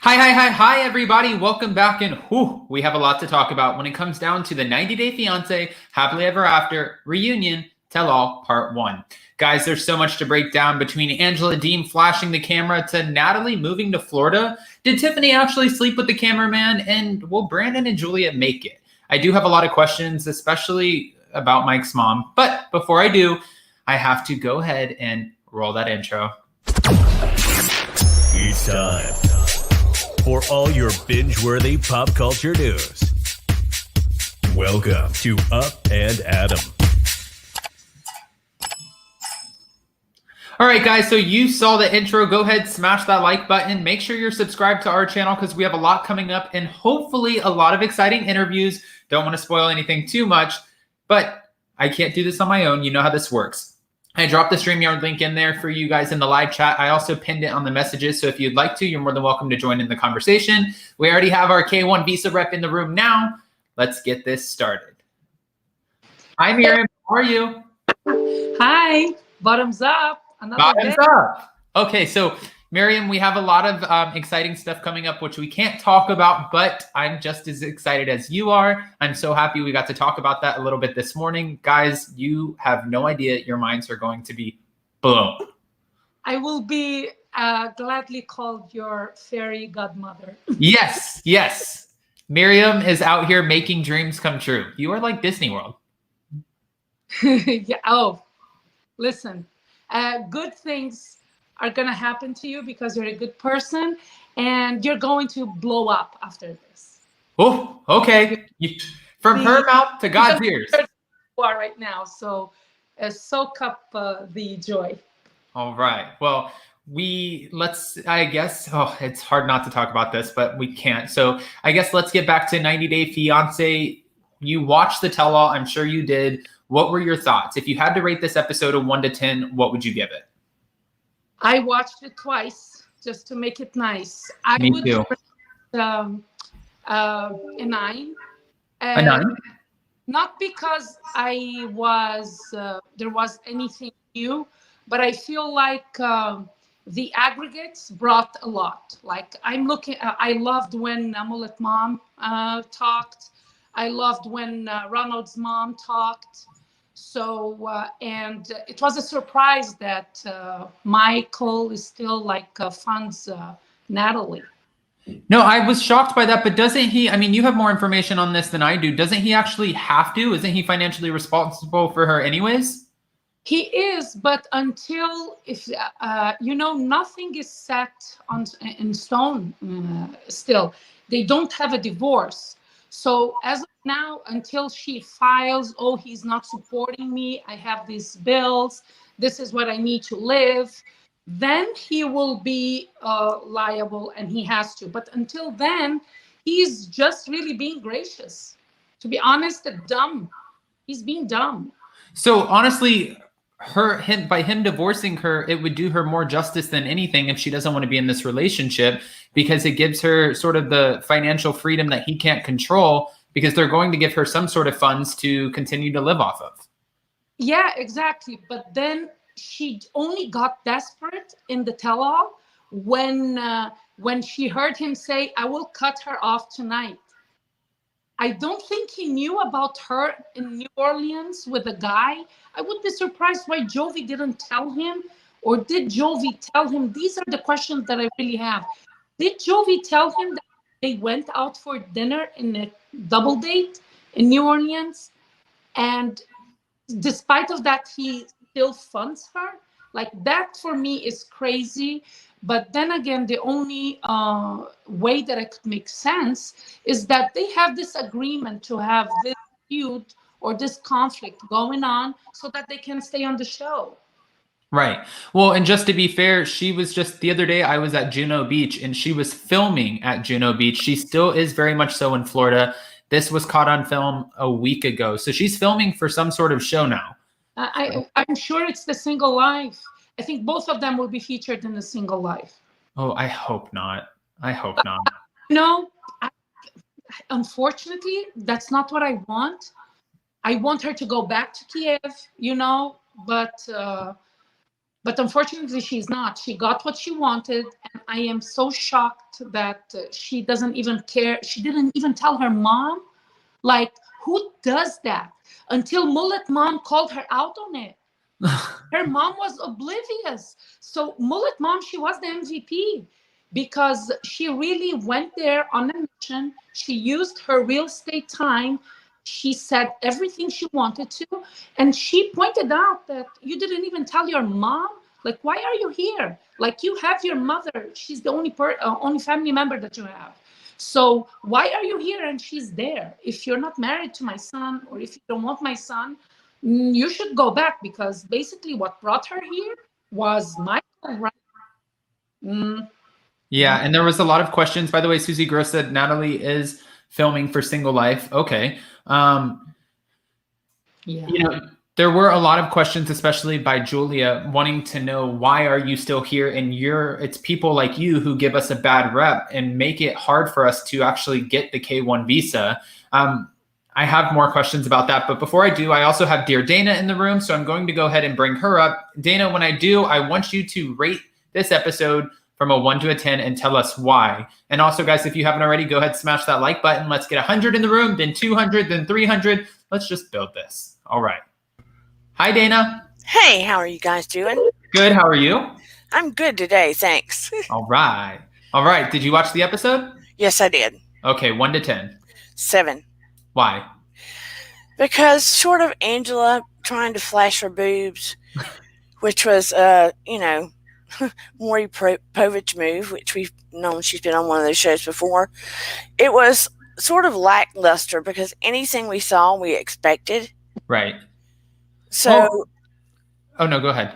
Hi, everybody. Welcome back. And we have a lot to talk about when it comes down to the 90-Day Fiance, Happily Ever After, Reunion, Tell All, Part 1. Guys, there's so much to break down between Angela Deem flashing the camera to Natalie moving to Florida. Did Tiffany actually sleep with the cameraman? And will Brandon and Julia make it? I do have a lot of questions, especially about Mike's mom. But before I do, I have to go ahead and roll that intro. It's time for all your binge-worthy pop culture news. Welcome to Up and Adam. All right, guys, so you saw the intro. Go ahead, smash that like button. Make sure you're subscribed to our channel because we have a lot coming up and hopefully a lot of exciting interviews. Don't want to spoil anything too much, but I can't do this on my own. You know how this works. I dropped the StreamYard link in there for you guys in the live chat. I also pinned it on the messages, so if you'd like to, you're more than welcome to join in the conversation. We already have our K1 Visa rep in the room now. Let's get this started. Hi, Miriam. How are you? Hi. Bottoms up. Bottoms up. Okay, so Miriam, we have a lot of exciting stuff coming up, which we can't talk about, but I'm just as excited as you are. I'm so happy we got to talk about that a little bit this morning. Guys, you have no idea. Your minds are going to be blown. I will be gladly called your fairy godmother. Yes. Miriam is out here making dreams come true. You are like Disney World. Yeah. Oh, listen, good things are going to happen to you because you're a good person and you're going to blow up after this. Oh, okay. From her mouth to God's ears. You are right now. So soak up the joy. All right. Well, I guess, it's hard not to talk about this, but we can't. So I guess let's get back to 90-Day Fiance. You watched the tell-all. I'm sure you did. What were your thoughts? If you had to rate this episode of 1 to 10, what would you give it? I watched it twice just to make it nice. Me too. A 9. A 9? Not because there was anything new, but I feel like the aggregates brought a lot. Like I loved when Mullet Mom talked. I loved when Ronald's mom talked. So, and it was a surprise that Michael is still funds Natalie. No, I was shocked by that, but doesn't he, you have more information on this than I do. Doesn't he actually have to? Isn't he financially responsible for her anyways? He is, but until, nothing is set in stone still. They don't have a divorce. So as of now, until she files, he's not supporting me, I have these bills, this is what I need to live, then he will be liable and he has to. But until then, he's just really being gracious. To be honest, dumb. He's being dumb. So honestly, by him divorcing her, it would do her more justice than anything if she doesn't want to be in this relationship, because it gives her sort of the financial freedom that he can't control, because they're going to give her some sort of funds to continue to live off of. Yeah, exactly. But then she only got desperate in the tell-all when she heard him say, I will cut her off tonight. I don't think he knew about her in New Orleans with a guy. I would be surprised why Jovi didn't tell him, or did Jovi tell him? These are the questions that I really have. Did Jovi tell him that they went out for dinner in a double date in New Orleans? And despite of that, he still funds her? Like, that for me is crazy. But then again, the only way that it could make sense is that they have this agreement to have this feud or this conflict going on so that they can stay on the show. Right. Well, and just to be fair, she was just the other day, I was at Juno Beach and she was filming at Juno Beach. She still is very much so in Florida. This was caught on film a week ago. So she's filming for some sort of show now. I'm sure it's The Single Life. I think both of them will be featured in The Single Life. Oh, I hope not. No, unfortunately, that's not what I want. I want her to go back to Kiev, but But unfortunately, she's not. She got what she wanted, and I am so shocked that she doesn't even care. She didn't even tell her mom. Like, who does that? Until Mullet Mom called her out on it. Her mom was oblivious. So Mullet Mom, she was the MVP because she really went there on a mission. She used her real estate time. She said everything she wanted to. And she pointed out that you didn't even tell your mom. Like, why are you here? Like, you have your mother. She's the only family member that you have. So why are you here? And she's there. If you're not married to my son, or if you don't want my son, you should go back, because basically what brought her here was Michael, right? Yeah, and there was a lot of questions. By the way, Susie Gross said Natalie is filming for Single Life. Okay. Yeah. There were a lot of questions, especially by Julia, wanting to know, why are you still here? And it's people like you who give us a bad rep and make it hard for us to actually get the K1 visa. I have more questions about that. But before I do, I also have dear Dana in the room. So I'm going to go ahead and bring her up. Dana, when I do, I want you to rate this episode from a 1 to a 10 and tell us why. And also, guys, if you haven't already, go ahead and smash that like button. Let's get 100 in the room, then 200, then 300. Let's just build this. All right. Hi, Dana. Hey, how are you guys doing? Good. How are you? I'm good today, thanks. All right. All right. Did you watch the episode? Yes, I did. Okay, 1 to 10. 7. Why? Because short of Angela trying to flash her boobs, which was, Maury Povich move, which we've known she's been on one of those shows before, it was sort of lackluster because anything we saw, we expected. Right. So, oh no, go ahead.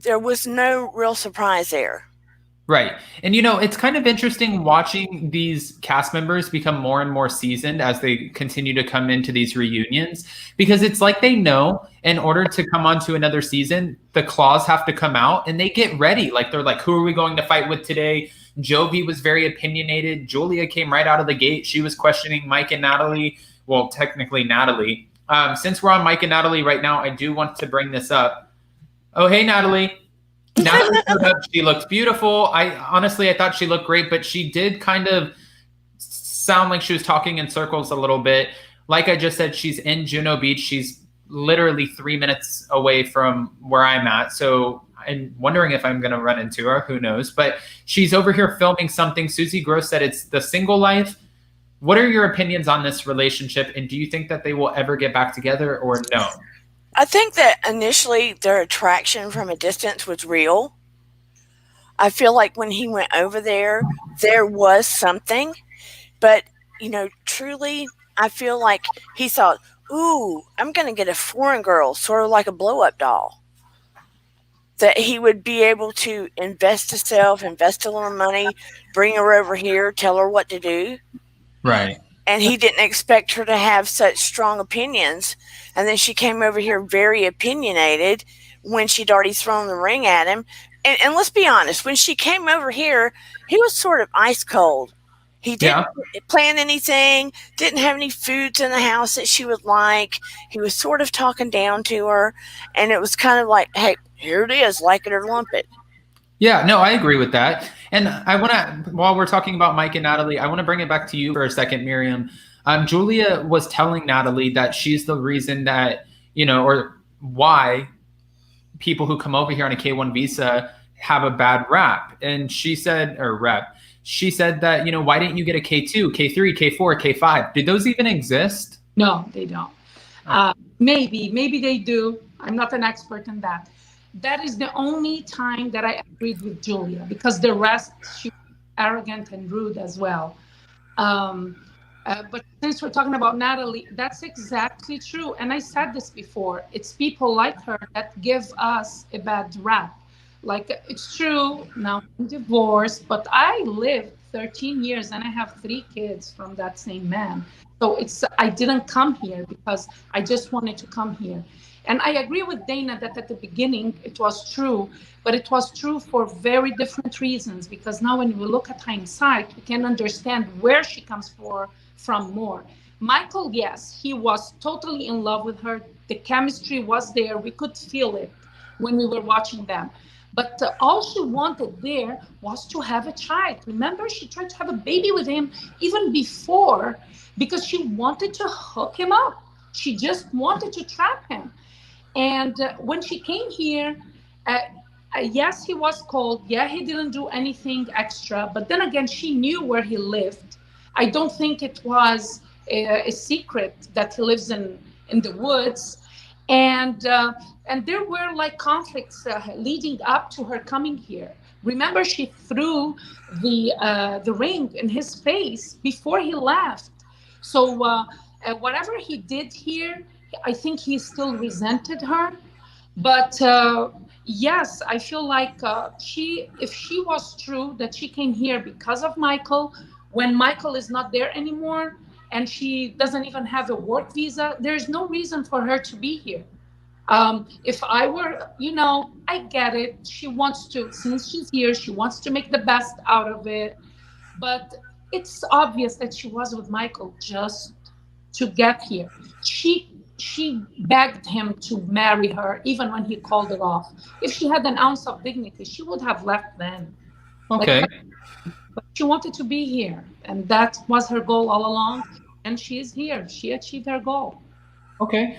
There was no real surprise there. Right. And, it's kind of interesting watching these cast members become more and more seasoned as they continue to come into these reunions, because it's like they know in order to come on to another season, the claws have to come out and they get ready. Like, they're like, who are we going to fight with today? Jovi was very opinionated. Julia came right out of the gate. She was questioning Mike and Natalie. Well, technically Natalie. Since we're on Mike and Natalie right now, I do want to bring this up. Oh, hey, Natalie. Natalie showed up. She looked beautiful. I thought she looked great, but she did kind of sound like she was talking in circles a little bit. Like I just said, she's in Juno Beach. She's literally 3 minutes away from where I'm at. So I'm wondering if I'm going to run into her. Who knows? But she's over here filming something. Susie Gross said it's the Single Life. What are your opinions on this relationship? And do you think that they will ever get back together or no? I think that initially their attraction from a distance was real. I feel like when he went over there was something. But, truly, I feel like he thought, ooh, I'm going to get a foreign girl, sort of like a blow-up doll. That he would be able to invest a little money, bring her over here, tell her what to do. Right. And he didn't expect her to have such strong opinions. And then she came over here very opinionated when she'd already thrown the ring at him. And let's be honest, when she came over here, he was sort of ice cold. He didn't plan anything, didn't have any foods in the house that she would like. He was sort of talking down to her. And it was kind of like, hey, here it is, like it or lump it. Yeah, no, I agree with that. And I want to, while we're talking about Mike and Natalie, I want to bring it back to you for a second, Miriam. Julia was telling Natalie that she's the reason that, or why people who come over here on a K1 visa have a bad rap. And she said, she said that, why didn't you get a K2, K3, K4, K5? Did those even exist? No, they don't. Maybe they do. I'm not an expert in that. That is the only time that I agreed with Julia, because the rest, she was arrogant and rude as well. But since we're talking about Natalie, that's exactly true. And I said this before. It's people like her that give us a bad rap. Like, it's true, now I'm divorced, but I lived 13 years and I have 3 kids from that same man. So I didn't come here because I just wanted to come here. And I agree with Dana that at the beginning it was true, but it was true for very different reasons, because now when we look at hindsight, we can understand where she comes from more. Michael, yes, he was totally in love with her. The chemistry was there. We could feel it. when we were watching them. But all she wanted there was to have a child. Remember, she tried to have a baby with him even before because she wanted to hook him up. She just wanted to trap him. And when she came here, yes, he was cold. Yeah, he didn't do anything extra. But then again, she knew where he lived. I don't think it was a secret that he lives in the woods. And there were like conflicts leading up to her coming here. Remember, she threw the ring in his face before he left. So whatever he did here, I think he still resented her. But yes, I feel like if she was true that she came here because of Michael, when Michael is not there anymore and she doesn't even have a work visa, there's no reason for her to be here. If I were, I get it. She wants to, since she's here, she wants to make the best out of it. But it's obvious that she was with Michael just to get here. She begged him to marry her even when he called her off. If she had an ounce of dignity, she would have left then. Okay. But she wanted to be here, and that was her goal all along. And she is here. She achieved her goal. Okay.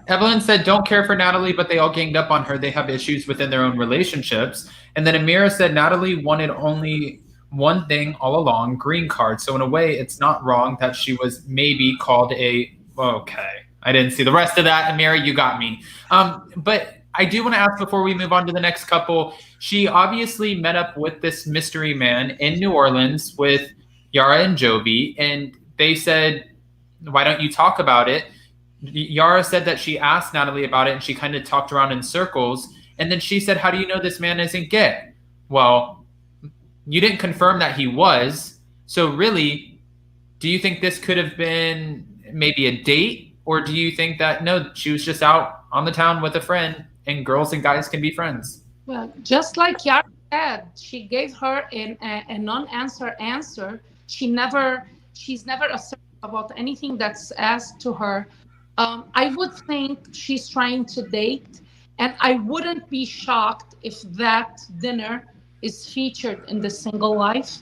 Evelyn said, don't care for Natalie, but they all ganged up on her. They have issues within their own relationships. And then Amira said Natalie wanted only one thing all along, green card. So in a way, it's not wrong that she was maybe called okay. I didn't see the rest of that. Amira, you got me. But I do want to ask before we move on to the next couple, she obviously met up with this mystery man in New Orleans with Yara and Jovi, and they said, why don't you talk about it? Yara said that she asked Natalie about it and she kind of talked around in circles. And then she said, how do you know this man isn't gay? Well, you didn't confirm that he was. So really, do you think this could have been maybe a date? Or do you think that, no, she was just out on the town with a friend and girls and guys can be friends? Well, just like Yara said, she gave her a non-answer answer. She's never assertive about anything that's asked to her. I would think she's trying to date, and I wouldn't be shocked if that dinner is featured in the Single Life.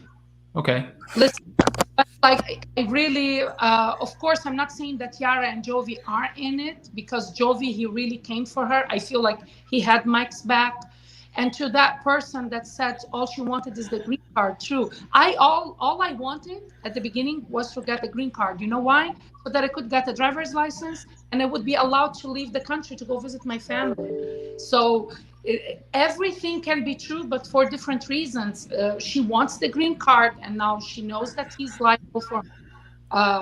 Okay. Listen, but like I really, of course, I'm not saying that Yara and Jovi are in it, because Jovi, he really came for her. I feel like he had Mike's back. And to that person that said all she wanted is the green card, true. All I wanted at the beginning was to get the green card. You know why? So that I could get a driver's license and I would be allowed to leave the country to go visit my family. So everything can be true, but for different reasons. She wants the green card, and now she knows that he's liable for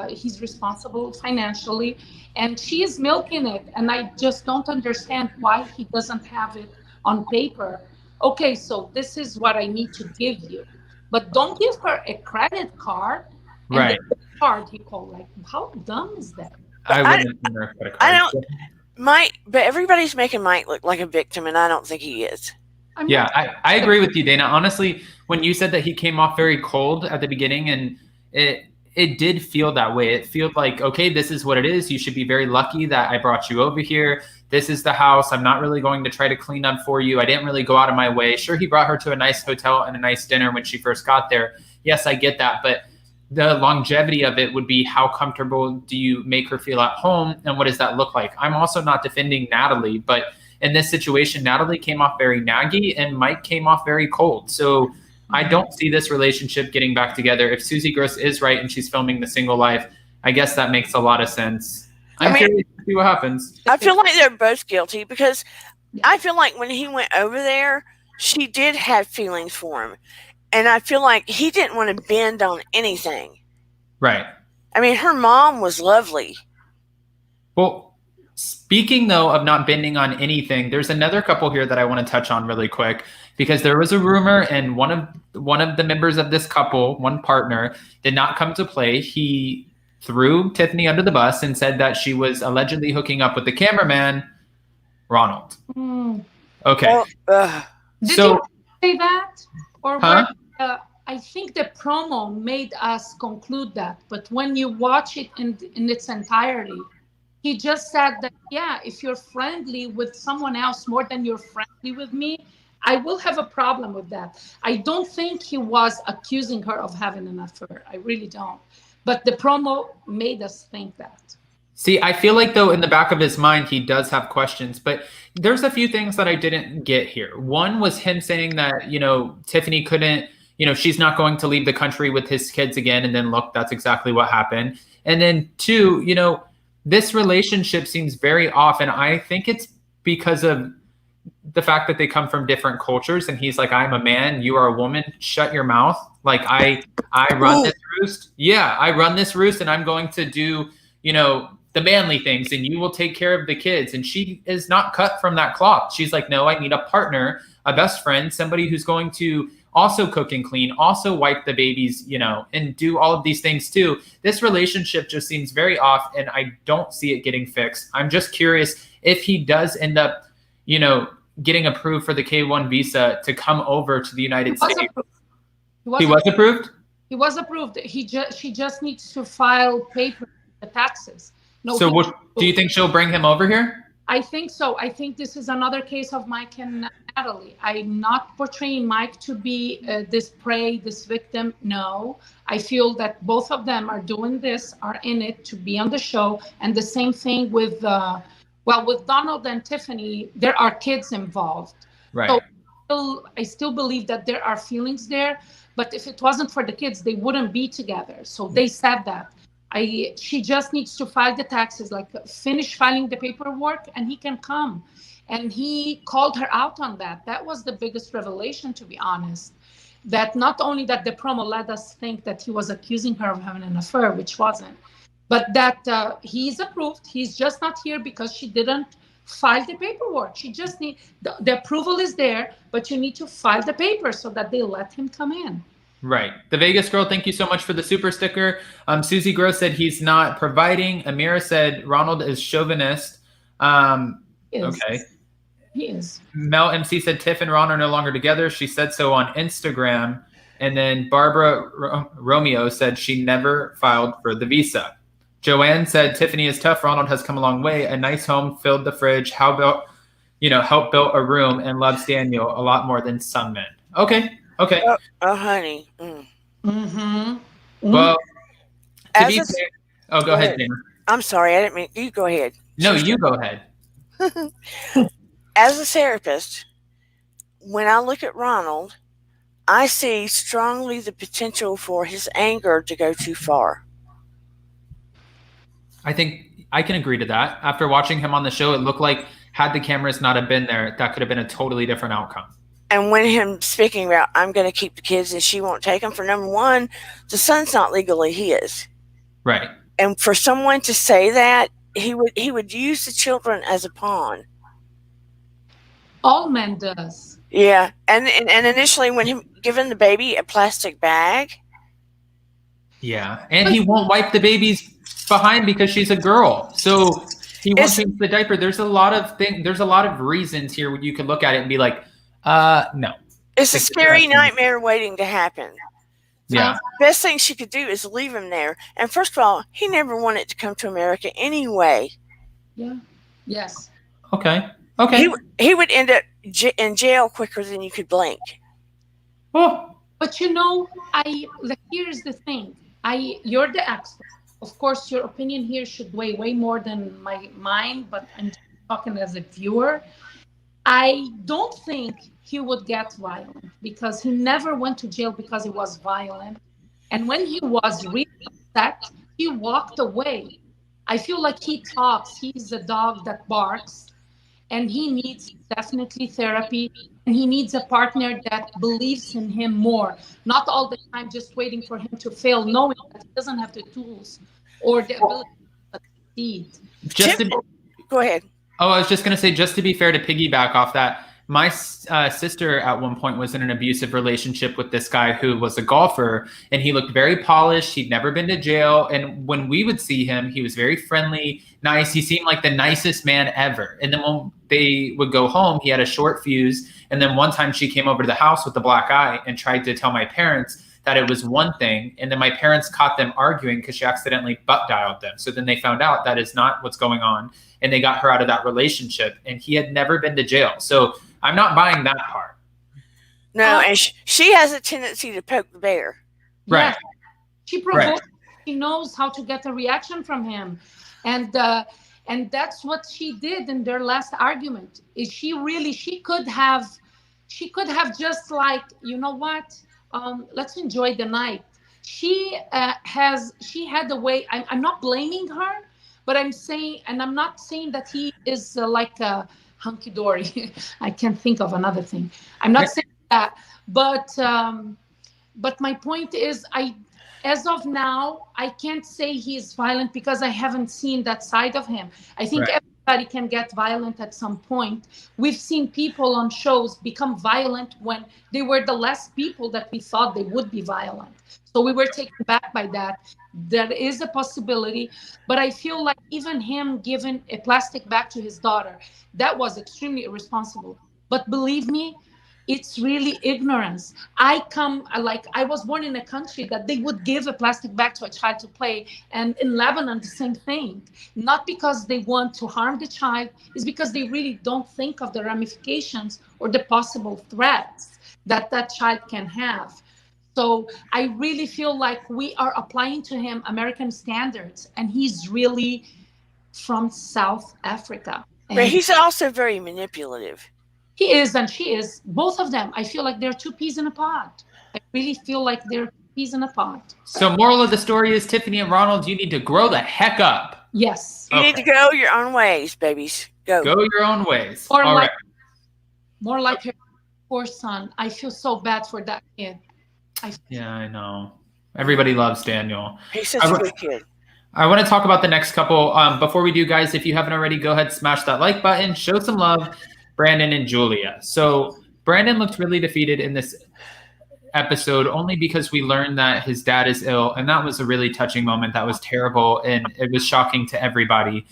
he's responsible financially, and she is milking it. And I just don't understand why he doesn't have it on paper. Okay, so this is what I need to give you, but don't give her a credit card. And right. The card he called, like, how dumb is that? I wouldn't give her a credit card. I don't. But everybody's making Mike look like a victim, and I don't think he is. Yeah, I agree with you, Dana. Honestly, when you said that he came off very cold at the beginning, and it did feel that way. It felt like, okay, this is what it is. You should be very lucky that I brought you over here. This is the house. I'm not really going to try to clean up for you. I didn't really go out of my way. Sure, he brought her to a nice hotel and a nice dinner when she first got there. Yes, I get that. But the longevity of it would be, how comfortable do you make her feel at home? And what does that look like? I'm also not defending Natalie, but in this situation, Natalie came off very naggy and Mike came off very cold. So I don't see this relationship getting back together. If Susie Gross is right and she's filming The Single Life, I guess that makes a lot of sense. I'm curious to see what happens. I feel like they're both guilty, because I feel like when he went over there, she did have feelings for him. And I feel like he didn't want to bend on anything. Right. I mean, her mom was lovely. Well, speaking, though, of not bending on anything, there's another couple here that I want to touch on really quick, because there was a rumor, and one of the members of this couple, one partner, did not come to play. He threw Tiffany under the bus and said that she was allegedly hooking up with the cameraman, Ronald. Okay. Did you say that? Or huh? I think the promo made us conclude that, but when you watch it in its entirety, he just said that yeah, if you're friendly with someone else more than you're friendly with me, I will have a problem with that. I don't think he was accusing her of having an affair. I really don't. But the promo made us think that. See, I feel like though in the back of his mind, he does have questions, but there's a few things that I didn't get here. One was him saying that, Tiffany couldn't, she's not going to leave the country with his kids again. And then look, that's exactly what happened. And then two, this relationship seems very off. And I think it's because of the fact that they come from different cultures. And he's like, I'm a man, you are a woman, shut your mouth. Like I run this roost. Yeah, I run this roost and I'm going to do, the manly things and you will take care of the kids. And she is not cut from that cloth. She's like, no, I need a partner, a best friend, somebody who's going to also cook and clean, also wipe the babies, and do all of these things too. This relationship just seems very off and I don't see it getting fixed. I'm just curious if he does end up, getting approved for the K-1 visa to come over to the United States. He was approved? He was approved. She just needs to file paper, the taxes. No, so do you think she'll bring him over here? I think so. I think this is another case of Mike and Natalie. I'm not portraying Mike to be this prey, this victim. No, I feel that both of them are doing this, are in it to be on the show. And the same thing with, with Donald and Tiffany, there are kids involved. Right. So I still believe that there are feelings there. But if it wasn't for the kids, they wouldn't be together. So they said that. She just needs to file the taxes, like finish filing the paperwork, and he can come. And he called her out on that. That was the biggest revelation, to be honest. That not only that the promo led us think that he was accusing her of having an affair, which wasn't, but that he's approved. He's just not here because she didn't file the paperwork. She just need the approval is there, but you need to file the paper so that they let him come in. Right. The Vegas girl, thank you so much for the super sticker. Susie Gross said he's not providing. Amira said Ronald is chauvinist. Okay. He is. Mel MC said Tiff and Ron are no longer together. She said so on Instagram. And then Barbara Romeo said she never filed for the visa. Joanne said Tiffany is tough. Ronald has come a long way. A nice home, filled the fridge. How about, help build a room and loves Daniel a lot more than some men. Okay. Okay. Oh, honey. Mm. Mm-hmm. Well, go ahead, Dana. I'm sorry. I didn't mean you go ahead. No, you go ahead. As a therapist, when I look at Ronald, I see strongly the potential for his anger to go too far. I think I can agree to that. After watching him on the show, it looked like had the cameras not have been there, that could have been a totally different outcome. And when him speaking about, I'm going to keep the kids and she won't take them, for number one, the son's not legally his. Right. And for someone to say that, he would use the children as a pawn. All men does. Yeah. And initially when him giving the baby a plastic bag. Yeah. And he won't wipe the baby's behind because she's a girl. So he won't change the diaper. There's a lot of things. There's a lot of reasons here where you could look at it and be like, no. It's a scary nightmare waiting to happen. Yeah. Best thing she could do is leave him there. And first of all, he never wanted to come to America anyway. Yeah. Yes. Okay. Okay. He would end up in jail quicker than you could blink. Oh. But here's the thing. You're the expert. Of course, your opinion here should weigh way more than mine, but I'm talking as a viewer. I don't think he would get violent because he never went to jail because he was violent. And when he was really upset, he walked away. I feel like he talks. He's a dog that barks, and he needs definitely therapy. And he needs a partner that believes in him more, not all the time just waiting for him to fail, knowing that he doesn't have the tools or the ability to succeed. Go ahead. Oh, I was just going to say, just to be fair, to piggyback off that, my sister at one point was in an abusive relationship with this guy who was a golfer, and he looked very polished. He'd never been to jail. And when we would see him, he was very friendly, nice. He seemed like the nicest man ever. And then when they would go home, he had a short fuse. And then one time she came over to the house with a black eye and tried to tell my parents that it was one thing. And then my parents caught them arguing because she accidentally butt dialed them. So then they found out that is not what's going on. And they got her out of that relationship. And he had never been to jail. So I'm not buying that part. No, and she has a tendency to poke the bear. Right. Yes. She provokes. She knows how to get a reaction from him. And that's what she did in their last argument. Is she could have just like, you know what? Let's enjoy the night. She had a way. I'm not blaming her, but I'm saying, and I'm not saying that he is like a hunky dory. I can't think of another thing. I'm not saying that, but my point is, as of now, I can't say he is violent because I haven't seen that side of him. I think everybody can get violent at some point. We've seen people on shows become violent when they were the last people that we thought they would be violent. So we were taken back by that. There is a possibility, but I feel like even him giving a plastic bag to his daughter, that was extremely irresponsible. But believe me, it's really ignorance. I was born in a country that they would give a plastic bag to a child to play. And in Lebanon, the same thing. Not because they want to harm the child, it's because they really don't think of the ramifications or the possible threats that child can have. So I really feel like we are applying to him American standards, and he's really from South Africa. But he's also very manipulative. He is and she is, both of them. I feel like they're two peas in a pod. I really feel like they're peas in a pod. So moral of the story is, Tiffany and Ronald, you need to grow the heck up. Yes. You need to go your own ways, babies. Go your own ways. Or All right. More like her poor son. I feel so bad for that kid. Yeah, I know. Everybody loves Daniel. He's such a good kid. I want to talk about the next couple. Before we do, guys, if you haven't already, go ahead, smash that like button, show some love. Brandon and Julia. So Brandon looked really defeated in this episode only because we learned that his dad is ill. And that was a really touching moment. That was terrible. And it was shocking to everybody.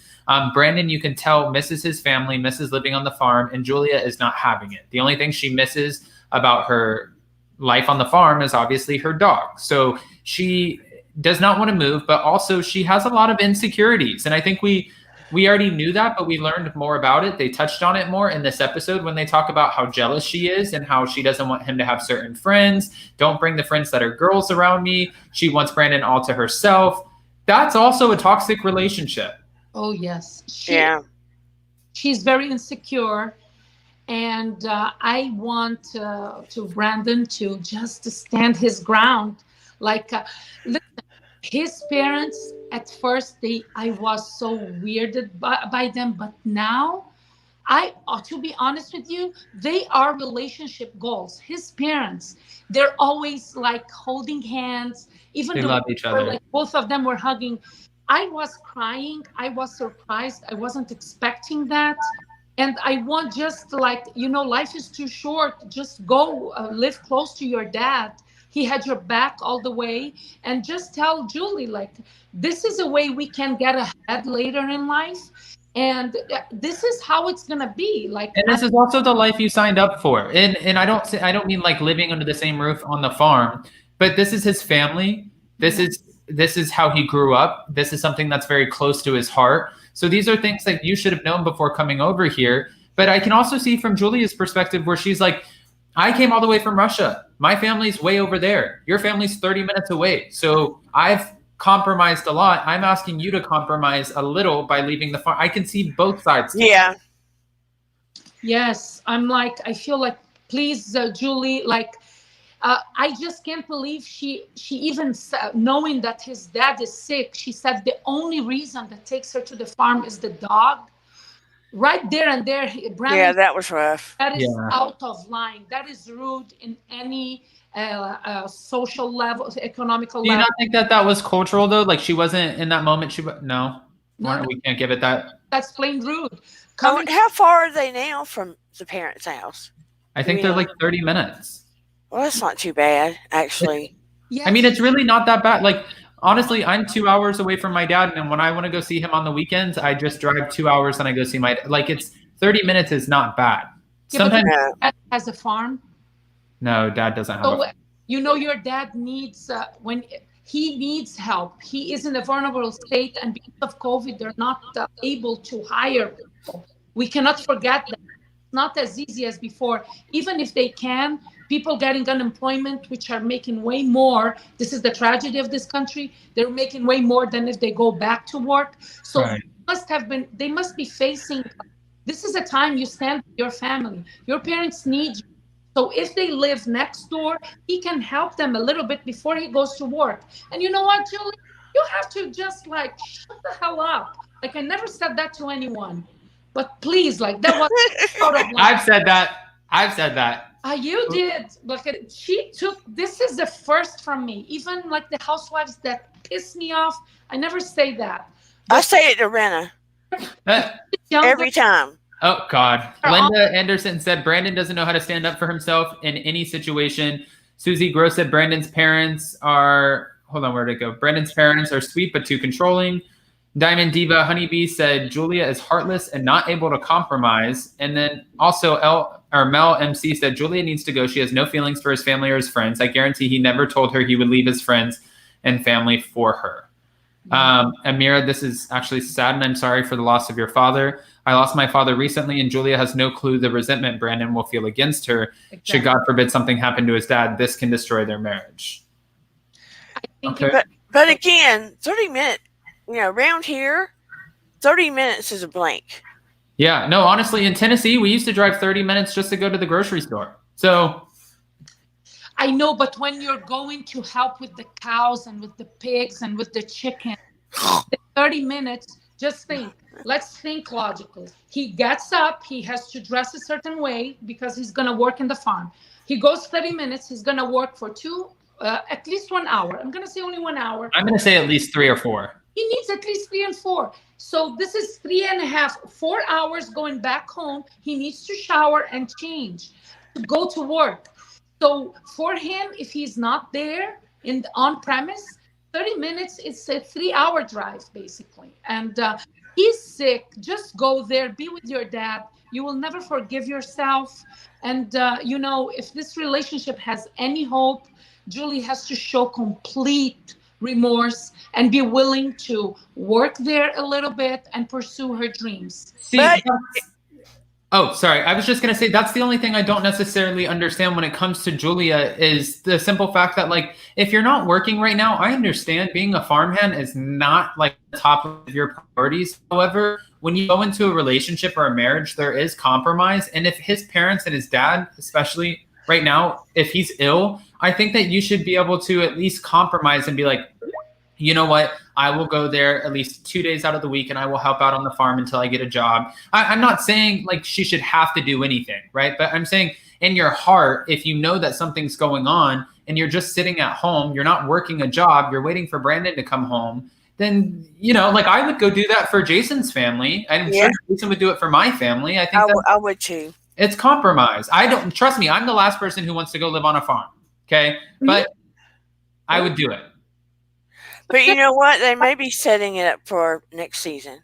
Brandon, you can tell, misses his family, misses living on the farm. And Julia is not having it. The only thing she misses about her life on the farm is obviously her dog. So she does not want to move, but also she has a lot of insecurities. And I think we already knew that, but we learned more about it. They touched on it more in this episode when they talk about how jealous she is and how she doesn't want him to have certain friends. Don't bring the friends that are girls around me. She wants Brandon all to herself. That's also a toxic relationship. Oh, yes. She's very insecure. And I want to Brandon to just stand his ground. Like, listen, his parents, at first, I was so weirded by them. But now, to be honest with you, they are relationship goals. His parents, they're always like holding hands. Even they love each other. Like both of them were hugging. I was crying. I was surprised. I wasn't expecting that. And I want just like, life is too short. Just go live close to your dad. He had your back all the way. And just tell Julie, like, this is a way we can get ahead later in life. And this is how it's going to be. Like, and this is also the life you signed up for. And I don't mean like living under the same roof on the farm, but this is his family. This is how he grew up. This is something that's very close to his heart. So these are things that you should have known before coming over here. But I can also see from Julia's perspective where she's like, I came all the way from Russia. My family's way over there. Your family's 30 minutes away. So I've compromised a lot. I'm asking you to compromise a little by leaving the farm. I can see both sides. Yeah. Yes. I feel like, please, Julie, like, I just can't believe she even, knowing that his dad is sick, she said the only reason that takes her to the farm is the dog. Right there and there, Brandon. Yeah, that was rough. That is out of line. That is rude in any social level, economical level. Do you not think that was cultural though? Like she wasn't in that moment. No, we can't give it that. That's plain rude. How far are they now from the parents' house? I think they're like 30 minutes. Well, that's not too bad, actually. Yes. I mean, it's really not that bad. Like, honestly, I'm 2 hours away from my dad. And when I want to go see him on the weekends, I just drive 2 hours and I go see my dad. Like, it's 30 minutes is not bad. Yeah, Sometimes dad has a farm. No, dad doesn't have a farm. You know, your dad needs, when he needs help, he is in a vulnerable state, and because of COVID, they're not able to hire people. We cannot forget that. It's not as easy as before. Even if they can, people getting unemployment, which are making way more. This is the tragedy of this country. They're making way more than if they go back to work. So Right. they must be facing, this is a time you stand with your family. Your parents need you. So if they live next door, he can help them a little bit before he goes to work. And you know what, Julie? You have to just like shut the hell up. Like I never said that to anyone. But please, like that was out of line. I've said that. I've said that. You did. Look, she took, this is the first from me. Even like the housewives that piss me off, I never say that. I say it to Rena every time. Oh, God. Linda Anderson said Brandon doesn't know how to stand up for himself in any situation. Susie Gross said Brandon's parents are, hold on, where'd it go? Brandon's parents are sweet but too controlling. Diamond Diva Honeybee said Julia is heartless and not able to compromise. And then also Mel MC said Julia needs to go. She has no feelings for his family or his friends. I guarantee he never told her he would leave his friends and family for her. Amira, this is actually sad, and I'm sorry for the loss of your father. I lost my father recently, and Julia has no clue the resentment Brandon will feel against her. Exactly. Should God forbid something happen to his dad, this can destroy their marriage. Okay. But again, 30 minutes, around here, 30 minutes is a blank. Yeah, no, honestly, in Tennessee, we used to drive 30 minutes just to go to the grocery store. So I know, but when you're going to help with the cows and with the pigs and with the chicken, 30 minutes, just think. Let's think logically. He gets up, he has to dress a certain way because he's going to work in the farm. He goes 30 minutes, he's going to work for at least 1 hour. I'm going to say only 1 hour. I'm going to say at least 3 or 4. He needs at least 3 and 4. So this is 3.5, 4 hours going back home. He needs to shower and change to go to work. So for him, if he's not there on premise, 30 minutes is a 3-hour drive, basically. And he's sick. Just go there, be with your dad. You will never forgive yourself. And, if this relationship has any hope, Julie has to show complete remorse and be willing to work there a little bit and pursue her dreams. Oh, sorry. I was just going to say that's the only thing I don't necessarily understand when it comes to Julia is the simple fact that, like, if you're not working right now, I understand being a farmhand is not like the top of your priorities. However, when you go into a relationship or a marriage, there is compromise. And if his parents and his dad, especially right now, if he's ill, I think that you should be able to at least compromise and be like, you know what? I will go there at least 2 days out of the week and I will help out on the farm until I get a job. I'm not saying like she should have to do anything, right? But I'm saying in your heart, if you know that something's going on and you're just sitting at home, you're not working a job, you're waiting for Brandon to come home, then, like I would go do that for Jason's family. I'm sure Jason would do it for my family. I think I would too. It's compromise. Trust me, I'm the last person who wants to go live on a farm. Okay. But I would do it. But you know what? They may be setting it up for next season.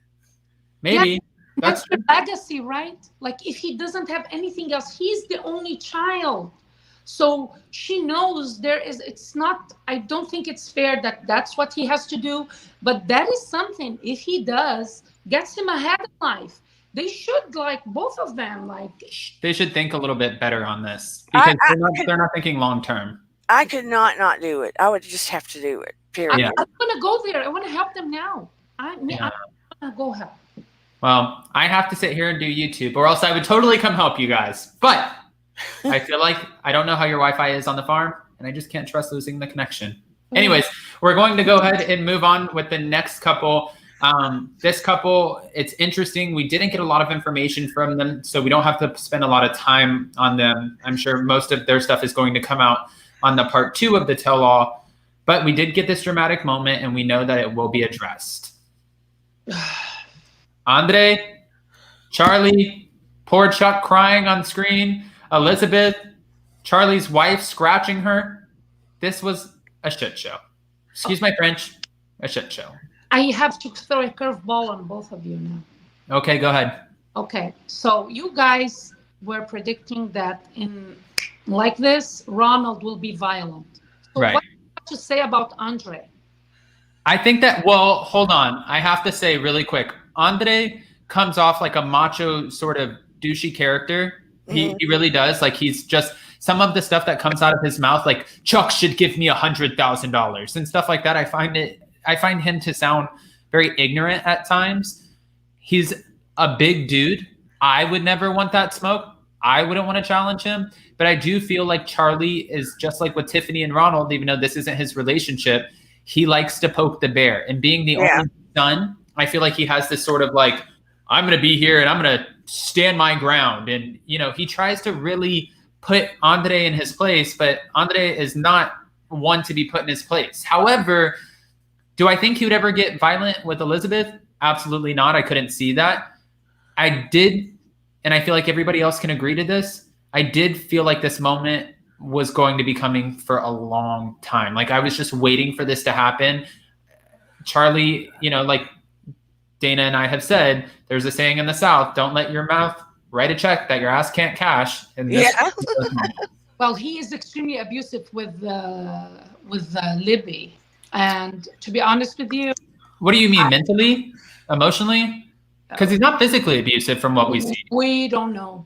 Maybe. Yeah, that's the legacy, right? Like if he doesn't have anything else, he's the only child. So she knows I don't think it's fair that that's what he has to do. But that is something, if he does, gets him ahead in life. They should, like, both of them, they should think a little bit better on this because they're not thinking long term. I could not do it. I would just have to do it. Period. I'm going to go there. I want to help them now. I'm going to go help. Well, I have to sit here and do YouTube or else I would totally come help you guys. But I feel like I don't know how your Wi-Fi is on the farm and I just can't trust losing the connection. Anyways, we're going to go ahead and move on with the next couple. This couple, it's interesting. We didn't get a lot of information from them, so we don't have to spend a lot of time on them. I'm sure most of their stuff is going to come out on the part 2 of the tell-all, but we did get this dramatic moment and we know that it will be addressed. Andre, Charlie, poor Chuck crying on screen, Elizabeth, Charlie's wife scratching her. This was a shit show. Excuse my French, a shit show. I have to throw a curveball on both of you now. Okay, go ahead. Okay, so you guys were predicting that in like this, Ronald will be violent. So Right. what do you have to say about Andre? I think that, well, hold on. I have to say really quick, Andre comes off like a macho sort of douchey character. He really does. Like, he's just, some of the stuff that comes out of his mouth, like Chuck should give me $100,000 and stuff like that. I find him to sound very ignorant at times. He's a big dude. I would never want that smoke. I wouldn't want to challenge him. But I do feel like Charlie is just like with Tiffany and Ronald, even though this isn't his relationship. He likes to poke the bear. And being the only son, I feel like he has this sort of like, I'm going to be here and I'm going to stand my ground. And, you know, he tries to really put Andre in his place, but Andre is not one to be put in his place. However, do I think he would ever get violent with Elizabeth? Absolutely not. I couldn't see that. I did, and I feel like everybody else can agree to this, I did feel like this moment was going to be coming for a long time. Like, I was just waiting for this to happen. Charlie, you know, like Dana and I have said, there's a saying in the South, don't let your mouth write a check that your ass can't cash. And this Well, he is extremely abusive with Libby. And to be honest with you. What do you mean, mentally, emotionally? Because he's not physically abusive from what we see. We don't know.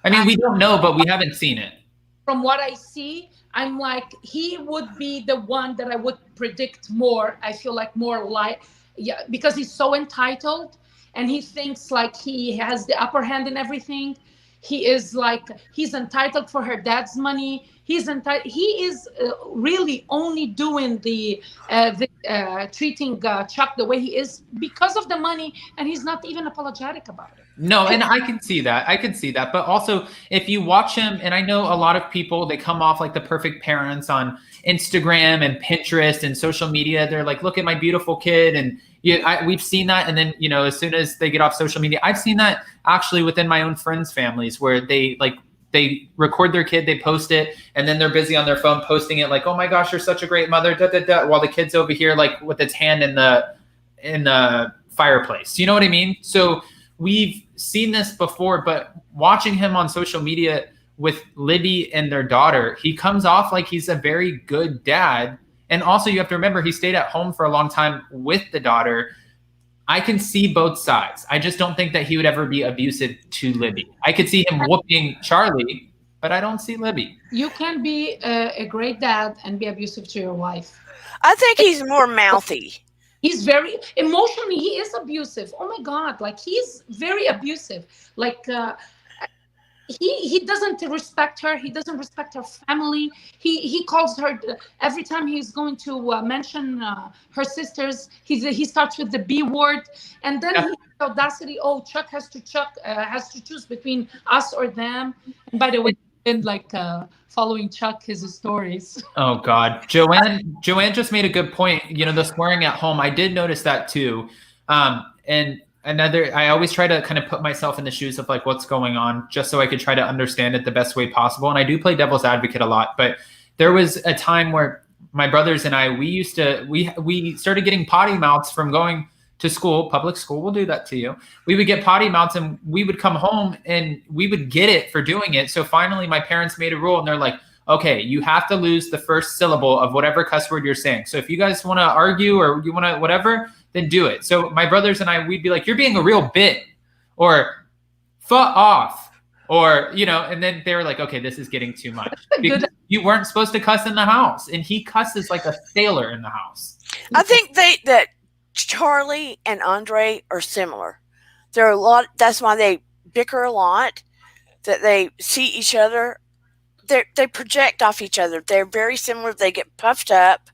I mean, we don't know, but we haven't seen it. From what I see, I'm like, he would be the one that I would predict more. I feel like more like, yeah, because he's so entitled and he thinks like he has the upper hand in everything. He is like, he's entitled for her dad's money. He's entitled. He is really only doing the treating Chuck the way he is because of the money, and he's not even apologetic about it. No, and I can see that. But also, if you watch him, and I know a lot of people, they come off like the perfect parents on Instagram and Pinterest and social media. They're like, look at my beautiful kid. And we've seen that. And then, you know, as soon as they get off social media, I've seen that actually within my own friends' families where they record their kid, they post it, and then they're busy on their phone posting it like, oh my gosh, you're such a great mother, while the kid's over here like with its hand in the fireplace. You know what I mean? So we've seen this before, but watching him on social media with Libby and their daughter, he comes off like he's a very good dad. And also you have to remember, he stayed at home for a long time with the daughter. I can see both sides. I just don't think that he would ever be abusive to Libby. I could see him whooping Charlie, but I don't see Libby. You can be a great dad and be abusive to your wife. I think he's more mouthy. He's very emotionally, he is abusive. Oh my God, like he's very abusive. Like he doesn't respect her. He doesn't respect her family. He calls her every time he's going to mention her sisters. He starts with the B word, and then he has the audacity. Oh, Chuck has to choose between us or them. And by the way, been like following Chuck his stories. Oh God, Joanne just made a good point. You know, the swearing at home. I did notice that too. And I always try to kind of put myself in the shoes of like what's going on, just so I could try to understand it the best way possible. And I do play devil's advocate a lot, but there was a time where my brothers and I, we started getting potty mouths from going to school. Public school will do that to you. We would get potty mouths and we would come home and we would get it for doing it. So finally my parents made a rule and they're like, okay, you have to lose the first syllable of whatever cuss word you're saying. So if you guys want to argue or you want to whatever, then do it. So my brothers and I, we'd be like, you're being a real bit, or fuck off, or, you know, and then they were like, okay, this is getting too much. Because you weren't supposed to cuss in the house. And he cusses like a sailor in the house. I think that Charlie and Andre are similar. There are a lot. That's why they bicker a lot. That they see each other. They project off each other. They're very similar. They get puffed up.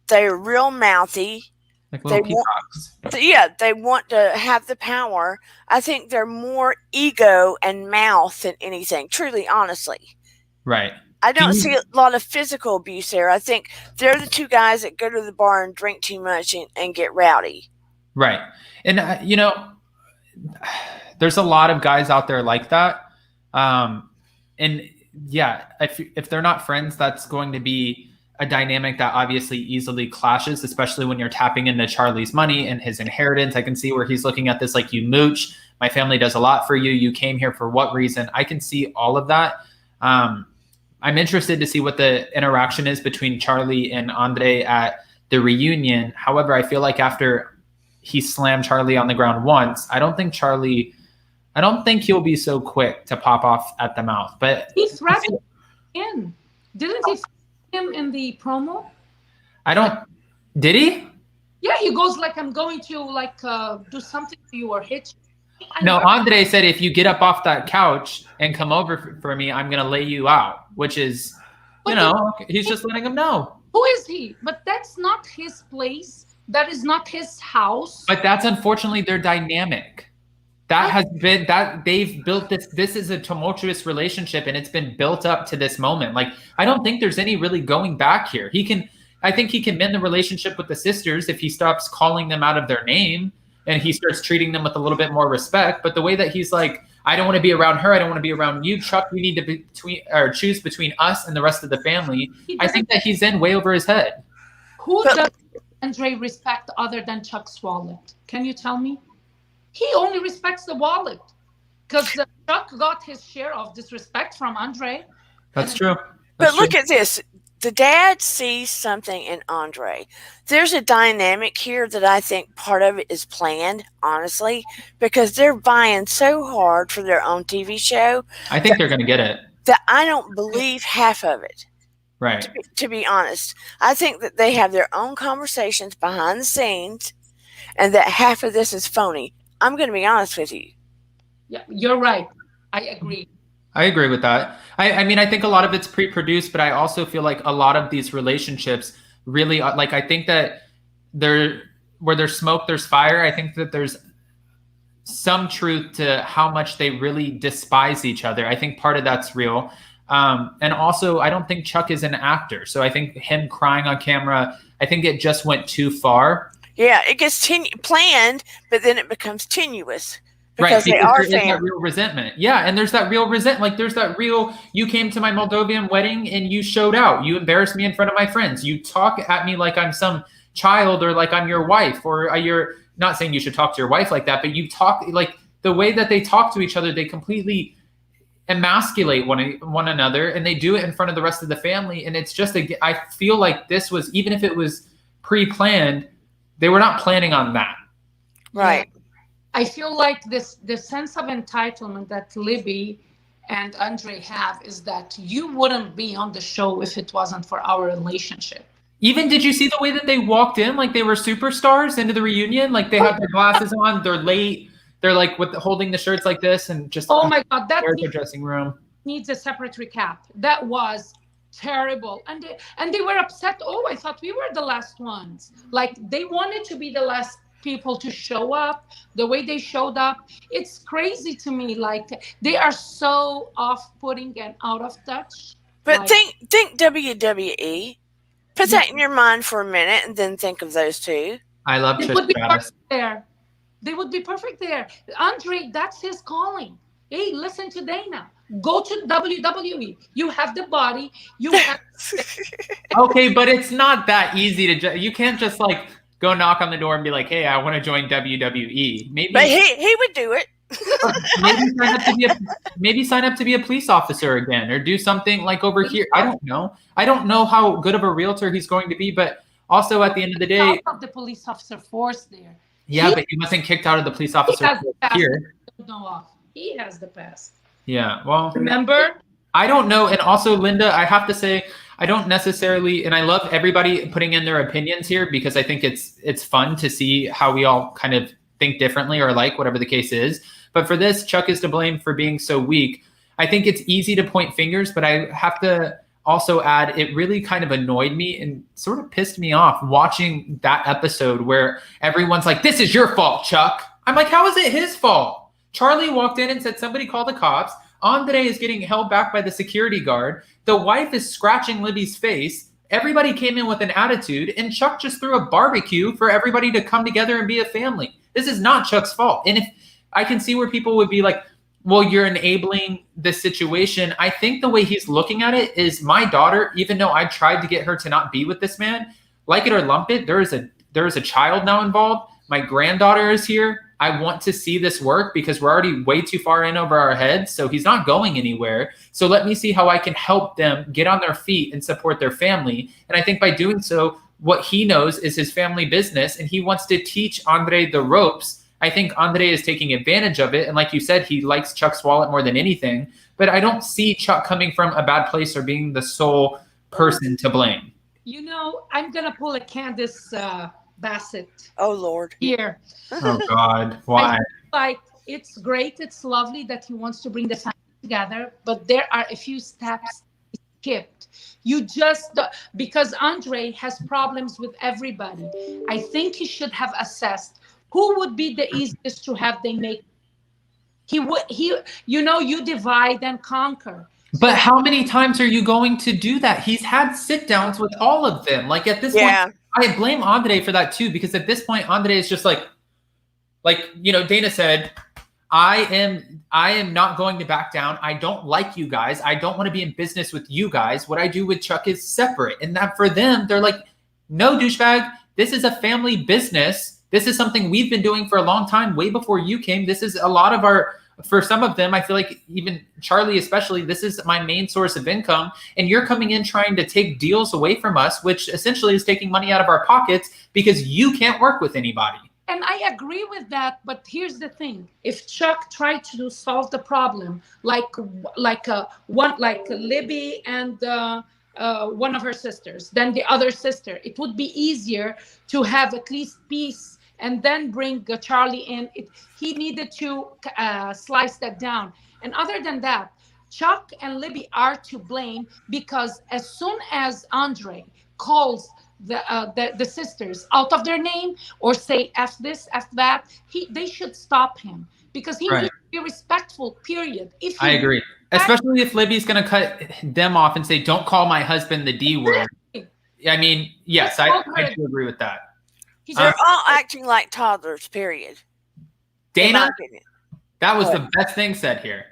They're real mouthy. Like little peacocks. They want to have the power. I think they're more ego and mouth than anything. Truly, honestly. Right. I don't see a lot of physical abuse there. I think they're the two guys that go to the bar and drink too much and get rowdy. Right. And, you know, there's a lot of guys out there like that. And yeah, if they're not friends, that's going to be a dynamic that obviously easily clashes, especially when you're tapping into Charlie's money and his inheritance. I can see where he's looking at this like, you mooch, my family does a lot for you. You came here for what reason? I can see all of that. I'm interested to see what the interaction is between Charlie and Andre at the reunion. However, I feel like after he slammed Charlie on the ground once, I don't think he'll be so quick to pop off at the mouth. But he threatened him. Didn't he threaten him in the promo? Did he? Yeah, he goes like, I'm going to do something to you or hit you. No, Andre said, if you get up off that couch and come over for me, I'm going to lay you out, which is, he's just letting him know. Who is he? But that's not his place. That is not his house. But that's unfortunately their dynamic. That has been that they've built this. This is a tumultuous relationship, and it's been built up to this moment. Like, I don't think there's any really going back here. I think he can mend the relationship with the sisters if he stops calling them out of their name and he starts treating them with a little bit more respect. But the way that he's like, I don't want to be around her, I don't want to be around you, Chuck, we need to choose between us and the rest of the family. I think that he's in way over his head. Who does Andre respect other than Chuck's wallet? Can you tell me? He only respects the wallet because Chuck got his share of disrespect from Andre. That's true. But look at this. The dad sees something in Andre. There's a dynamic here that I think part of it is planned, honestly, because they're vying so hard for their own TV show. I think they're going to get it. That I don't believe half of it. Right. To be honest, I think that they have their own conversations behind the scenes and that half of this is phony. I'm going to be honest with you. Yeah, you're right. I agree. I agree with that. I mean, I think a lot of it's pre-produced, but I also feel like a lot of these relationships really like, I think that where there's smoke, there's fire. I think that there's some truth to how much they really despise each other. I think part of that's real. And also, I don't think Chuck is an actor. So I think him crying on camera, I think it just went too far. Yeah, it gets planned, but then it becomes tenuous. Because they are there is that real resentment. Yeah, and there's that real like there's that real, you came to my Moldovan wedding and you showed out. You embarrassed me in front of my friends. You talk at me like I'm some child or like I'm your wife, or you're not saying you should talk to your wife like that, but you talk like the way that they talk to each other, they completely emasculate one another, and they do it in front of the rest of the family. And it's just, I feel like this was, even if it was pre-planned, they were not planning on that. Right. I feel like the sense of entitlement that Libby and Andre have is that you wouldn't be on the show if it wasn't for our relationship. Even, did you see the way that they walked in like they were superstars into the reunion? Like they had their glasses on, they're late, they're like holding the shirts like this, and just oh my god, that there's the dressing room. Needs a separate recap. That was terrible, and they were upset. Oh, I thought we were the last ones. Like they wanted to be the last people to show up. The way they showed up, it's crazy to me. Like they are so off-putting and out of touch. But like, think WWE. Put that in your mind for a minute, and then think of those two. I love Trish Stratus. They would be perfect there. Andre, that's his calling. Hey, listen to Dana. Go to WWE. You have the body. You have. Okay, but it's not that easy to. You can't just like go knock on the door and be like, "Hey, I want to join WWE." Maybe, but he would do it. maybe sign up to be a police officer again, or do something like over here. I don't know. I don't know how good of a realtor he's going to be, but also at the end of the day, of the police officer force there. Yeah, but he wasn't kicked out of the police officer here. He has the past. Yeah, well, remember? I don't know. And also, Linda, I have to say, I don't necessarily, and I love everybody putting in their opinions here because I think it's fun to see how we all kind of think differently or like whatever the case is. But for this, Chuck is to blame for being so weak. I think it's easy to point fingers, but I have to also add, it really kind of annoyed me and sort of pissed me off watching that episode where everyone's like, "This is your fault, Chuck." I'm like, how is it his fault? Charlie walked in and said, "Somebody call the cops." Andre is getting held back by the security guard. The wife is scratching Libby's face. Everybody came in with an attitude, and Chuck just threw a barbecue for everybody to come together and be a family. This is not Chuck's fault. And if I can see where people would be like, well, you're enabling this situation. I think the way he's looking at it is, my daughter, even though I tried to get her to not be with this man, like it or lump it, there is a child now involved. My granddaughter is here. I want to see this work because we're already way too far in over our heads. So he's not going anywhere. So let me see how I can help them get on their feet and support their family. And I think by doing so, what he knows is his family business, and he wants to teach Andre the ropes. I think Andre is taking advantage of it. And like you said, he likes Chuck's wallet more than anything. But I don't see Chuck coming from a bad place or being the sole person to blame. You know, I'm going to pull a Candace Bassett. Oh, Lord. Here. Oh, God. Why? I feel like it's great. It's lovely that he wants to bring the family together. But there are a few steps skipped. You just, because Andre has problems with everybody. I think he should have assessed who would be the easiest to have they make. You divide and conquer. But how many times are you going to do that? He's had sit downs with all of them. Like at this point, I blame Andre for that too, because at this point, Andre is just like, Dana said, I am not going to back down. I don't like you guys. I don't want to be in business with you guys. What I do with Chuck is separate. And that for them, they're like, no, douchebag, this is a family business. This is something we've been doing for a long time, way before you came. This is a lot of for some of them, I feel like even Charlie especially, this is my main source of income. And you're coming in trying to take deals away from us, which essentially is taking money out of our pockets because you can't work with anybody. And I agree with that, but here's the thing: if Chuck tried to solve the problem, like Libby and one of her sisters, then the other sister, it would be easier to have at least peace, and then bring Charlie in. He needed to slice that down. And other than that, Chuck and Libby are to blame, because as soon as Andre calls the sisters out of their name or say F this, F that, they should stop him, because he needs to be respectful, period. I agree. Especially if Libby's going to cut them off and say, don't call my husband the D word. I mean, yes, I do agree with that. They're all acting like toddlers, period. Dana, that was the best thing said here.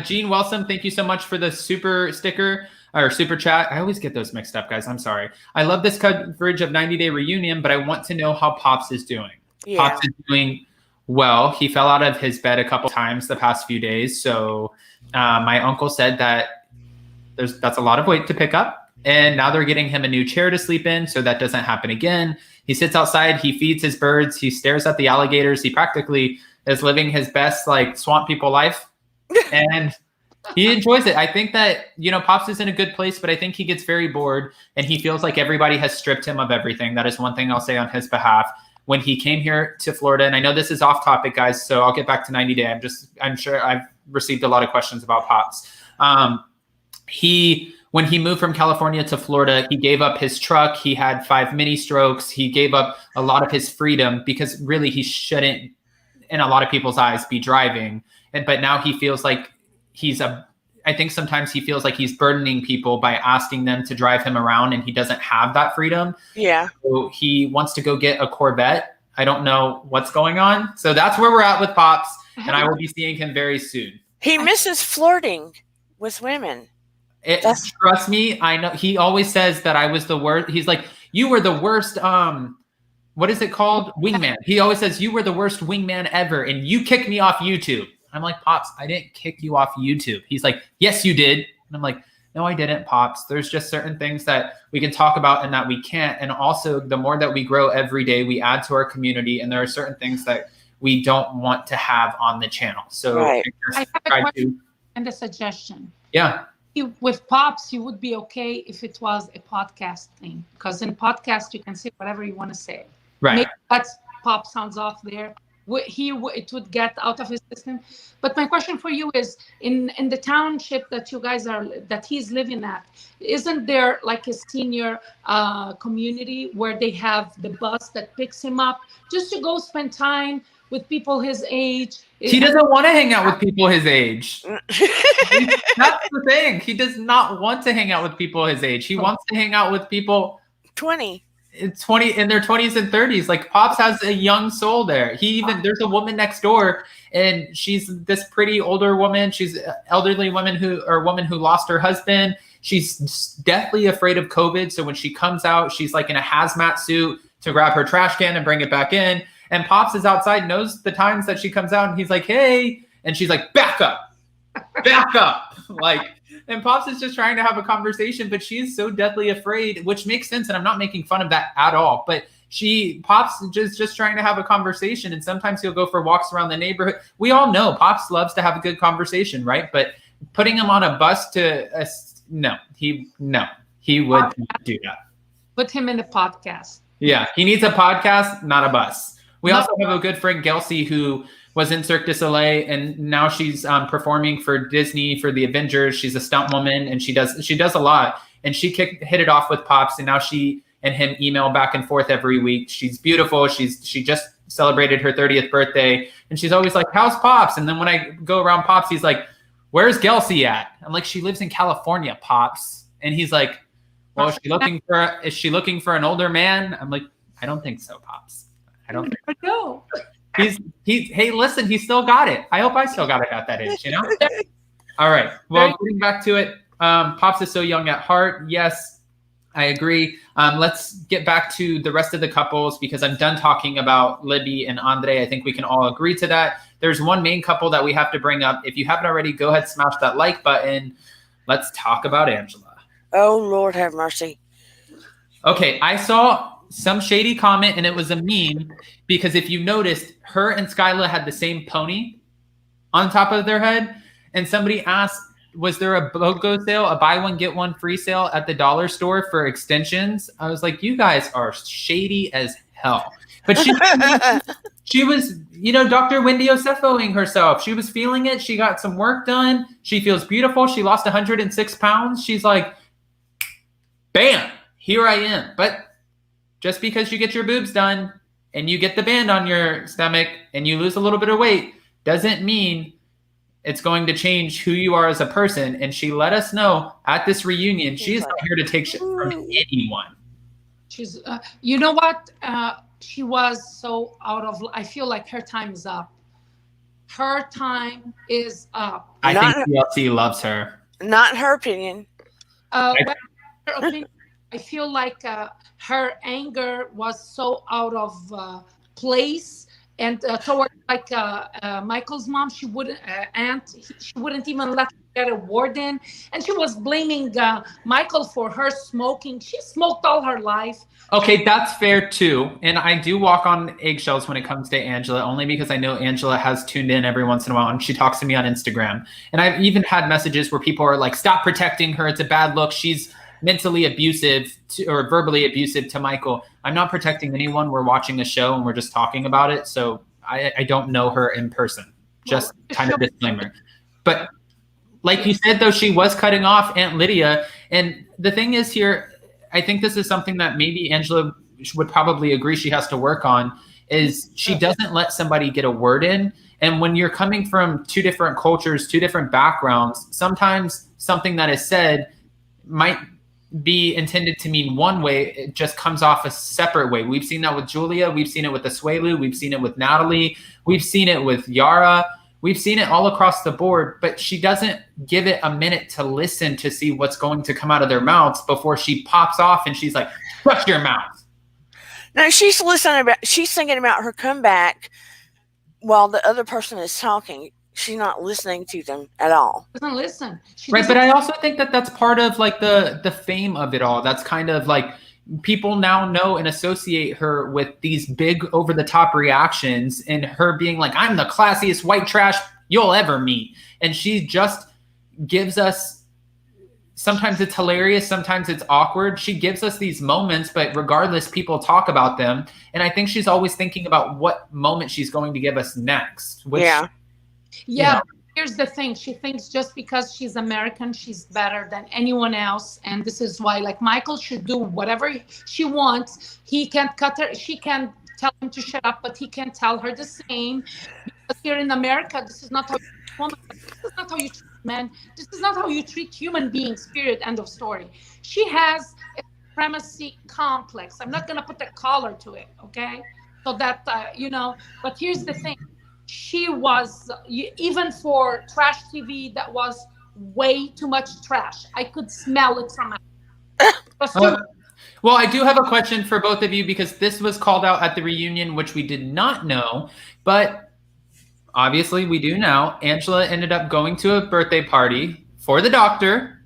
Gene Welsom, thank you so much for the super sticker or super chat. I always get those mixed up, guys. I'm sorry. I love this coverage of 90-Day Reunion, but I want to know how Pops is doing. Yeah. Pops is doing well. He fell out of his bed a couple times the past few days. So my uncle said that that's a lot of weight to pick up. And now they're getting him a new chair to sleep in, so that doesn't happen again. He sits outside. He feeds his birds. He stares at the alligators. He practically is living his best swamp people life. And he enjoys it. I think that, Pops is in a good place, but I think he gets very bored and he feels like everybody has stripped him of everything. That is one thing I'll say on his behalf. When he came here to Florida, and I know this is off topic, guys, so I'll get back to 90 Day. I'm sure I've received a lot of questions about Pops. When he moved from California to Florida, he gave up his truck. He had 5 mini strokes. He gave up a lot of his freedom, because really he shouldn't, in a lot of people's eyes, be driving. But now he feels like I think sometimes he feels like he's burdening people by asking them to drive him around, and he doesn't have that freedom. Yeah. So he wants to go get a Corvette. I don't know what's going on. So that's where we're at with Pops, and I will be seeing him very soon. He misses flirting with women. Trust me, I know. He always says that I was the worst. He's like, you were the worst. What is it called? Wingman. He always says you were the worst wingman ever, and you kicked me off YouTube. I'm like, Pops, I didn't kick you off YouTube. He's like, yes, you did. And I'm like, no, I didn't, Pops. There's just certain things that we can talk about and that we can't. And also, the more that we grow every day, we add to our community, and there are certain things that we don't want to have on the channel. So I have a question and a suggestion. Yeah. With Pops, you would be okay if it was a podcast thing, because in podcast you can say whatever you want to say. Right. Maybe that's Pop sounds off there. It would get out of his system. But my question for you is, in the township that he's living at, isn't there like a senior community where they have the bus that picks him up just to go spend time with people his age? He doesn't want to hang out with people his age. That's the thing. He does not want to hang out with people his age. He wants to hang out with people 20 in their 20s and 30s. Like, Pops has a young soul there. There's a woman next door, and she's this pretty older woman. She's an elderly woman who lost her husband. She's deathly afraid of COVID. So when she comes out, she's like in a hazmat suit to grab her trash can and bring it back in. And Pops is outside, knows the times that she comes out, and he's like, hey. And she's like, back up. Back up. Like, and Pops is just trying to have a conversation, but she's so deathly afraid, which makes sense. And I'm not making fun of that at all. But Pops just trying to have a conversation. And sometimes he'll go for walks around the neighborhood. We all know Pops loves to have a good conversation, right? But putting him on a bus no, he would not do that. Put him in the podcast. Yeah, he needs a podcast, not a bus. We also have a good friend, Gelsey, who was in Cirque du Soleil, and now she's performing for Disney for the Avengers. She's a stunt woman, and she does a lot. And she hit it off with Pops, and now she and him email back and forth every week. She's beautiful. She just celebrated her 30th birthday, and she's always like, "How's Pops?" And then when I go around Pops, he's like, "Where's Gelsey at?" I'm like, "She lives in California, Pops." And he's like, "Well, is she looking for an older man?" I'm like, "I don't think so, Pops. I don't think so." Hey, listen, he still got it. I hope I still got it at that age, you know? All right. Well, getting back to it, Pops is so young at heart. Yes, I agree. Let's get back to the rest of the couples because I'm done talking about Libby and Andre. I think we can all agree to that. There's one main couple that we have to bring up. If you haven't already, go ahead, smash that like button. Let's talk about Angela. Oh, Lord have mercy. Okay, I saw some shady comment, and it was a meme because if you noticed, her and Skyla had the same pony on top of their head, and somebody asked, was there a BOGO sale, a buy one, get one free sale at the dollar store for extensions? I was like, you guys are shady as hell. But she was, Dr. Wendy Osefoing herself. She was feeling it. She got some work done. She feels beautiful. She lost 106 pounds. She's like, bam, here I am. But just because you get your boobs done and you get the band on your stomach and you lose a little bit of weight doesn't mean it's going to change who you are as a person. And she let us know at this reunion, she is not here to take shit from anyone. She's, you know what? She was so I feel like her time is up. Her time is up. I think TLC loves her. Not in her opinion. Her opinion, I feel like her anger was so out of place, and toward like Michael's mom, she wouldn't even let her get a word in, and she was blaming Michael for her smoking. She smoked all her life. Okay, that's fair too, and I do walk on eggshells when it comes to Angela, only because I know Angela has tuned in every once in a while, and she talks to me on Instagram, and I've even had messages where people are like, "Stop protecting her; it's a bad look. She's mentally abusive or verbally abusive to Michael." I'm not protecting anyone. We're watching a show and we're just talking about it. So I don't know her in person. Just kind of disclaimer. But like you said, though, she was cutting off Aunt Lydia. And the thing is here, I think this is something that maybe Angela would probably agree she has to work on, is she doesn't let somebody get a word in. And when you're coming from two different cultures, two different backgrounds, sometimes something that is said might be intended to mean one way, it just comes off a separate way. We've seen that with Julia. We've seen it with Asuelu. We've seen it with Natalie. We've seen it with Yara. We've seen it all across the board, but she doesn't give it a minute to listen to see what's going to come out of their mouths before she pops off and she's like, shut your mouth. No, she's thinking about her comeback while the other person is talking. She's not listening to them at all. Doesn't listen. Right, but I also think that that's part of like the fame of it all. That's kind of like people now know and associate her with these big over the top reactions and her being like, I'm the classiest white trash you'll ever meet. And she just gives us, sometimes it's hilarious, sometimes it's awkward. She gives us these moments, but regardless, people talk about them. And I think she's always thinking about what moment she's going to give us next. Which, yeah. Here's the thing. She thinks just because she's American, she's better than anyone else. And this is why, like, Michael should do whatever she wants. He can't cut her. She can tell him to shut up, but he can't tell her the same. Because here in America, this is not how you treat women. This is not how you treat men. This is not how you treat human beings, period, end of story. She has a supremacy complex. I'm not going to put a collar to it, okay? So that, but here's the thing. She was, even for trash TV, that was way too much trash. I could smell it from her. Well, I do have a question for both of you because this was called out at the reunion, which we did not know, but obviously we do now. Angela ended up going to a birthday party for the doctor.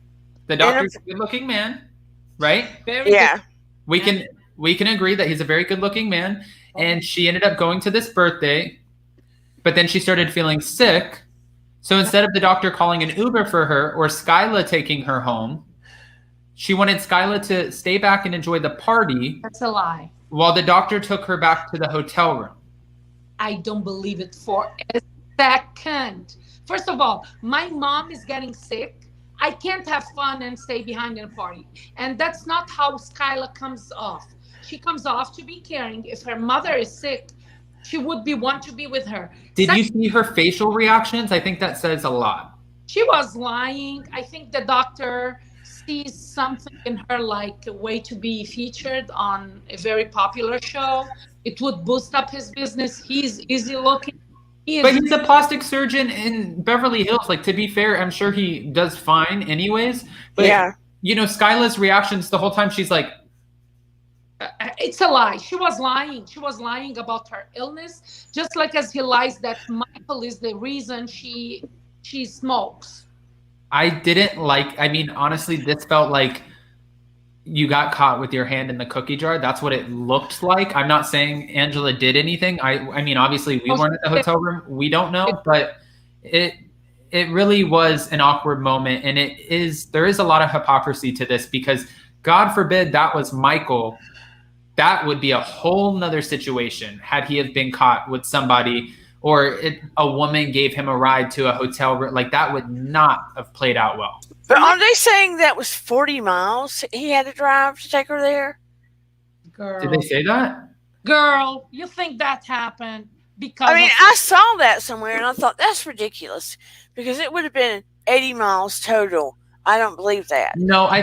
The doctor's a good-looking man, right? Very Yeah. good. We can agree that he's a very good-looking man, and she ended up going to this birthday, but then she started feeling sick. So instead of the doctor calling an Uber for her or Skyla taking her home, she wanted Skyla to stay back and enjoy the party That's a lie. while the doctor took her back to the hotel room. I don't believe it for a second. First of all, my mom is getting sick. I can't have fun and stay behind in a party. And that's not how Skyla comes off. She comes off to be caring. If her mother is sick, she would want to be with her. Did you see her facial reactions? I think that says a lot. She was lying. I think the doctor sees something in her, like a way to be featured on a very popular show. It would boost up his business. He's easy looking. But he's a plastic surgeon in Beverly Hills. Like, to be fair, I'm sure he does fine anyways. But, you know, Skyla's reactions the whole time, she's like, it's a lie. She was lying. She was lying about her illness, just like as he lies that Michael is the reason she smokes. I mean, honestly, this felt like you got caught with your hand in the cookie jar. That's what it looked like. I'm not saying Angela did anything. I mean, obviously we weren't at the hotel room. We don't know, but it really was an awkward moment. And there is a lot of hypocrisy to this because God forbid that was Michael. That would be a whole nother situation had he have been caught with somebody or a woman gave him a ride to a hotel room. Like, that would not have played out well. But aren't they saying that was 40 miles he had to drive to take her there? Girl. Did they say that? Girl, you think that happened because I mean, I saw that somewhere and I thought that's ridiculous because it would have been 80 miles total. I don't believe that. No, I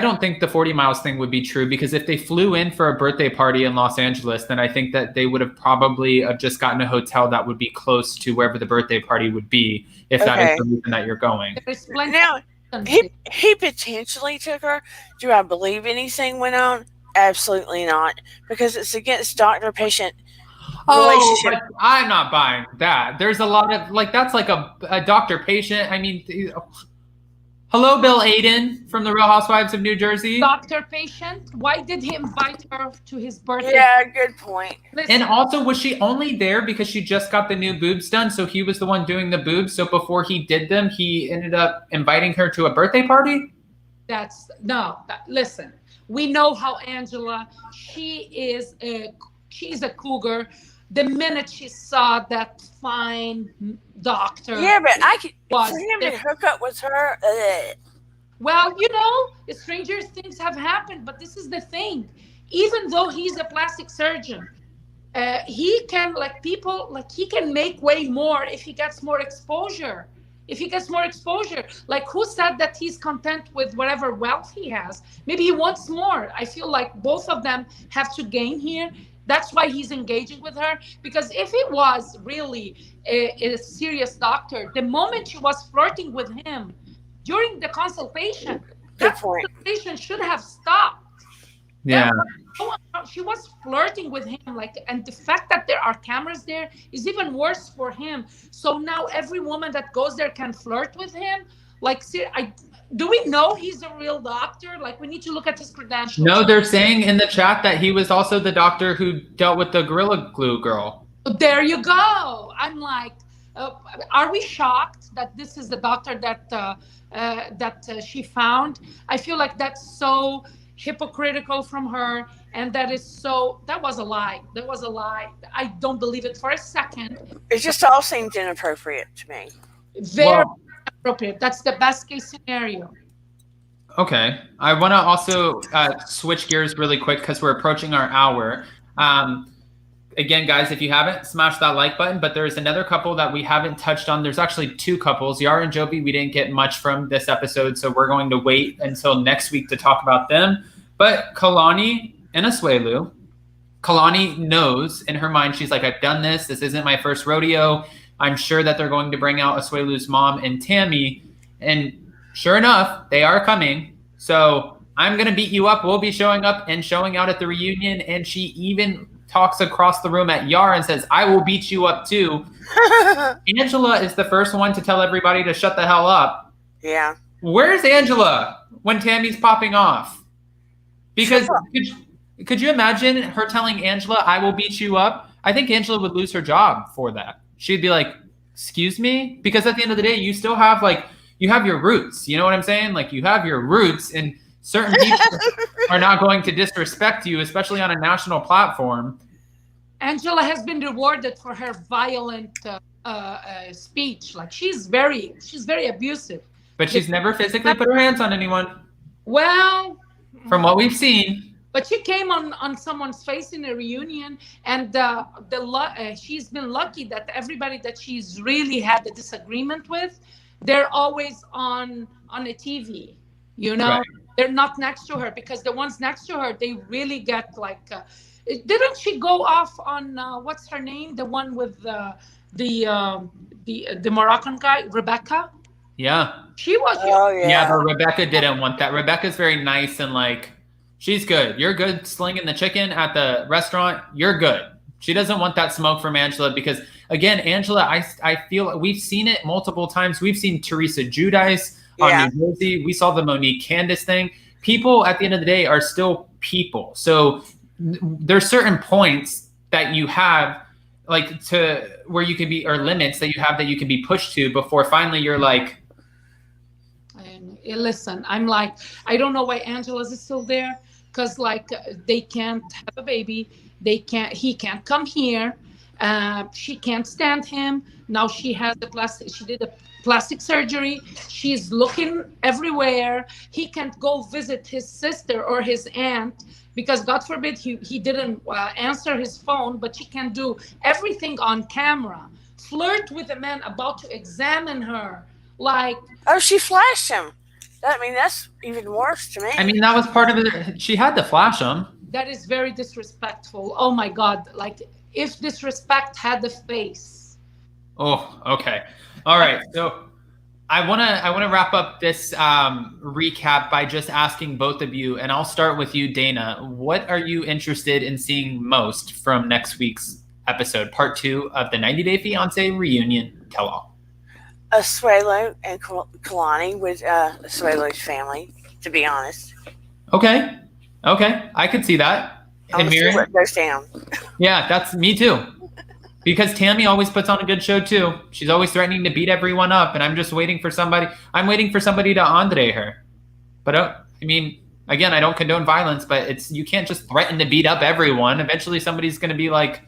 don't think the 40 miles thing would be true because if they flew in for a birthday party in Los Angeles, then I think that they would have probably just gotten a hotel that would be close to wherever the birthday party would be if that is the reason that you're going. Now, he potentially took her. Do I believe anything went on? Absolutely not, because it's against doctor-patient relationship. But I'm not buying that. There's a lot of, like, that's like a doctor-patient. I mean, hello, Bill Aiden from the Real Housewives of New Jersey. Doctor-patient? Why did he invite her to his birthday? Yeah, good point. Listen, and also, was she only there because she just got the new boobs done? So he was the one doing the boobs. So before he did them, he ended up inviting her to a birthday party? Listen, we know how Angela, she's a cougar. The minute she saw that fine doctor. Yeah, but for him to hook up with her. Well, you know, stranger things have happened, but this is the thing. Even though he's a plastic surgeon, he can, he can make way more if he gets more exposure. Like, who said that he's content with whatever wealth he has? Maybe he wants more. I feel like both of them have to gain here. That's why he's engaging with her. Because if it was really a serious doctor, the moment she was flirting with him during the consultation, consultation should have stopped. Yeah. She was flirting with him, and the fact that there are cameras there is even worse for him. So now every woman that goes there can flirt with him. Do we know he's a real doctor? We need to look at his credentials. No, they're saying in the chat that he was also the doctor who dealt with the Gorilla Glue girl. There you go. I'm like, are we shocked that this is the doctor that she found? I feel like that's so hypocritical from her, and that was a lie. I don't believe it for a second. It just all seems inappropriate to me. Very appropriate. That's the best case scenario. Okay. I want to also switch gears really quick because we're approaching our hour. Again, guys, if you haven't, smash that like button. But there's another couple that we haven't touched on. There's actually two couples. Yara and Joby, we didn't get much from this episode, so we're going to wait until next week to talk about them. But Kalani and Asuelu, Kalani knows in her mind, she's like, I've done this. This isn't my first rodeo. I'm sure that they're going to bring out Asuelu's mom and Tammy. And sure enough, they are coming. So I'm going to beat you up. We'll be showing up and showing out at the reunion. And she even talks across the room at Yar and says, I will beat you up too. Angela is the first one to tell everybody to shut the hell up. Yeah. Where's Angela when Tammy's popping off? Because could you imagine her telling Angela, I will beat you up? I think Angela would lose her job for that. She'd be like, excuse me? Because at the end of the day, you still have you have your roots. You know what I'm saying? Like you have your roots, and certain people are not going to disrespect you, especially on a national platform. Angela has been rewarded for her violent speech. Like she's very abusive. But she's never physically put her hands on anyone. Well, from what we've seen. But she came on someone's face in a reunion, and she's been lucky that everybody that she's really had a disagreement with, they're always on a TV. You know, right. They're not next to her, because the ones next to her, they really get like. Didn't she go off on what's her name? The one with the Moroccan guy, Rebecca. Yeah. She was. Oh yeah. Yeah, but Rebecca didn't want that. Rebecca's very nice and like. She's good. You're good slinging the chicken at the restaurant. You're good. She doesn't want that smoke from Angela because, again, Angela, I feel we've seen it multiple times. We've seen Teresa Giudice on New Jersey. We saw the Monique Candace thing. People, at the end of the day, are still people. So there's certain points that you have, like, to where you can be, or limits that you have that you can be pushed to before finally you're like. Listen, I'm like, I don't know why Angela's is still there. Because they can't have a baby, he can't come here, she can't stand him. Now she did a plastic surgery. She's looking everywhere. He can't go visit his sister or his aunt because God forbid he didn't answer his phone, but she can do everything on camera. Flirt with a man about to examine her. She flashed him. I mean, that's even worse to me. I mean, that was part of it. She had to flash him. That is very disrespectful. Oh my God. Like, if disrespect had the face. Oh, okay. All right. So I wanna wrap up this recap by just asking both of you, and I'll start with you, Dana. What are you interested in seeing most from next week's episode, part 2 of the 90 Day Fiance reunion tell-all? Asuelo and Kalani with Asuelo's family, to be honest. Okay. I could see that. And Miriam, what goes down. Yeah, that's me too. Because Tammy always puts on a good show too. She's always threatening to beat everyone up, and I'm just waiting for somebody. I'm waiting for somebody to Andre her. But I mean, again, I don't condone violence, but you can't just threaten to beat up everyone. Eventually, somebody's going to be like.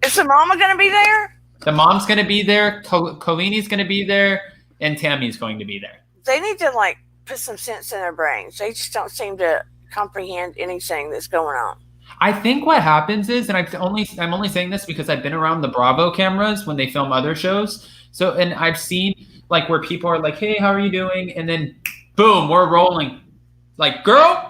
Is the mama going to be there? The mom's going to be there, Colleen's going to be there, and Tammy's going to be there. They need to, put some sense in their brains. They just don't seem to comprehend anything that's going on. I think what happens is, and I'm only saying this because I've been around the Bravo cameras when they film other shows. So, and I've seen, where people are like, hey, how are you doing? And then, boom, we're rolling. Like, girl!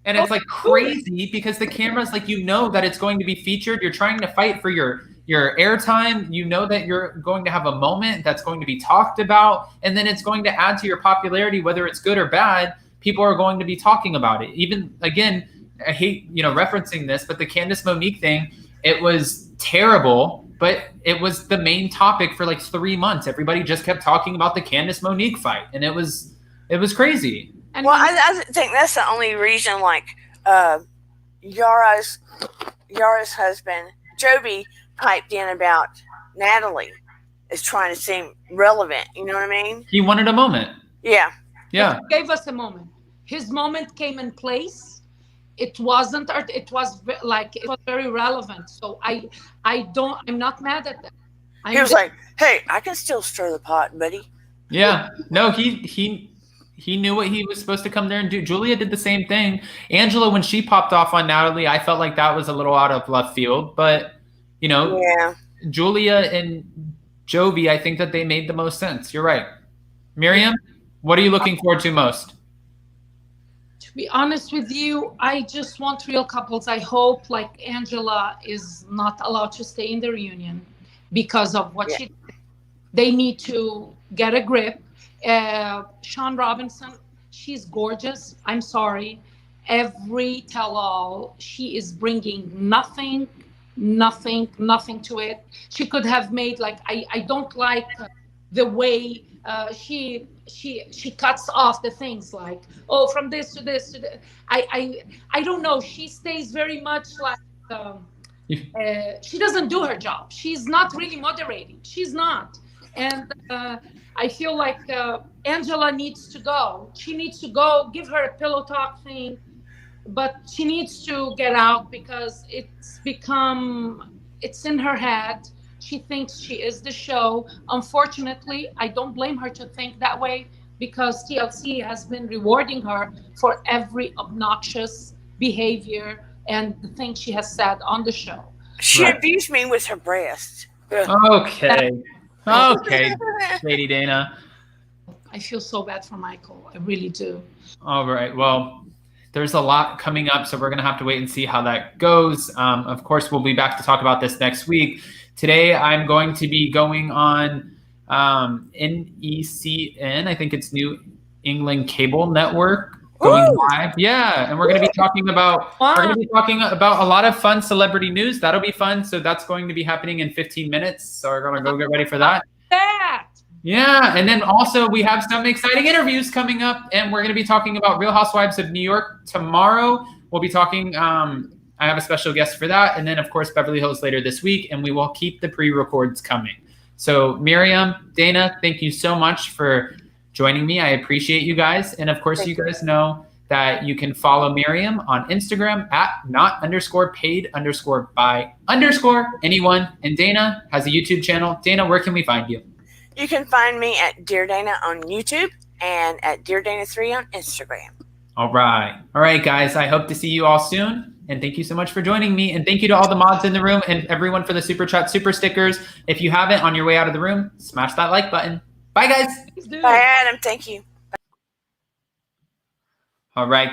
And it's, crazy because the camera's, that it's going to be featured. You're trying to fight for your airtime, you know that you're going to have a moment that's going to be talked about, and then it's going to add to your popularity, whether it's good or bad. People are going to be talking about it. Even, again, I hate, referencing this, but the Candace Monique thing, it was terrible, but it was the main topic for 3 months. Everybody just kept talking about the Candace Monique fight, and it was crazy. And I think that's the only reason, Yara's husband, Joby, piped in about Natalie is trying to seem relevant. You know what I mean? He wanted a moment. Yeah. Yeah. He gave us a moment. His moment came in place. It wasn't. It was very relevant. So I'm not mad at that. He was like, "Hey, I can still stir the pot, buddy." Yeah. No, he knew what he was supposed to come there and do. Julia did the same thing. Angela, when she popped off on Natalie, I felt like that was a little out of left field, but. Yeah. Julia and Jovi, I think that they made the most sense. You're right. Miriam, what are you looking forward to most? To be honest with you, I just want real couples. I hope Angela is not allowed to stay in the reunion because of what she did. They need to get a grip. Sean Robinson, she's gorgeous. I'm sorry. every tell-all. She is bringing nothing to it. She could have made like, I don't like the way she cuts off the things, like, oh, from this to this to this. I don't know. She stays very much like she doesn't do her job. She's not really moderating. She's not. And I feel like Angela needs to go. She needs to go, give her a pillow talk thing, but she needs to get out because it's in her head. She thinks she is the show. Unfortunately, I don't blame her to think that way, because TLC has been rewarding her for every obnoxious behavior and the things she has said on the show. She abused me with her breast. Okay. Okay, Lady Dana. I feel so bad for Michael. I really do. All right. Well, there's a lot coming up, so we're going to have to wait and see how that goes. Of course, we'll be back to talk about this next week. Today, I'm going to be going on NECN. I think it's New England Cable Network. Going live. Yeah. And we're going to be talking about a lot of fun celebrity news. That'll be fun. So that's going to be happening in 15 minutes. So we're going to go get ready for that. Yeah. And then also we have some exciting interviews coming up, and we're going to be talking about Real Housewives of New York tomorrow. We'll be talking, I have a special guest for that. And then of course, Beverly Hills later this week, and we will keep the pre-records coming. So Miriam, Dana, thank you so much for joining me. I appreciate you guys. And of course, you guys know that you can follow Miriam on Instagram at not_paid_by_anyone. And Dana has a YouTube channel. Dana, where can we find you? You can find me at Dear Dana on YouTube and at Dear Dana 3 on Instagram. All right. All right, guys. I hope to see you all soon. And thank you so much for joining me. And thank you to all the mods in the room and everyone for the Super Chat Super Stickers. If you haven't, on your way out of the room, smash that like button. Bye, guys. Bye, Adam. Thank you. All right.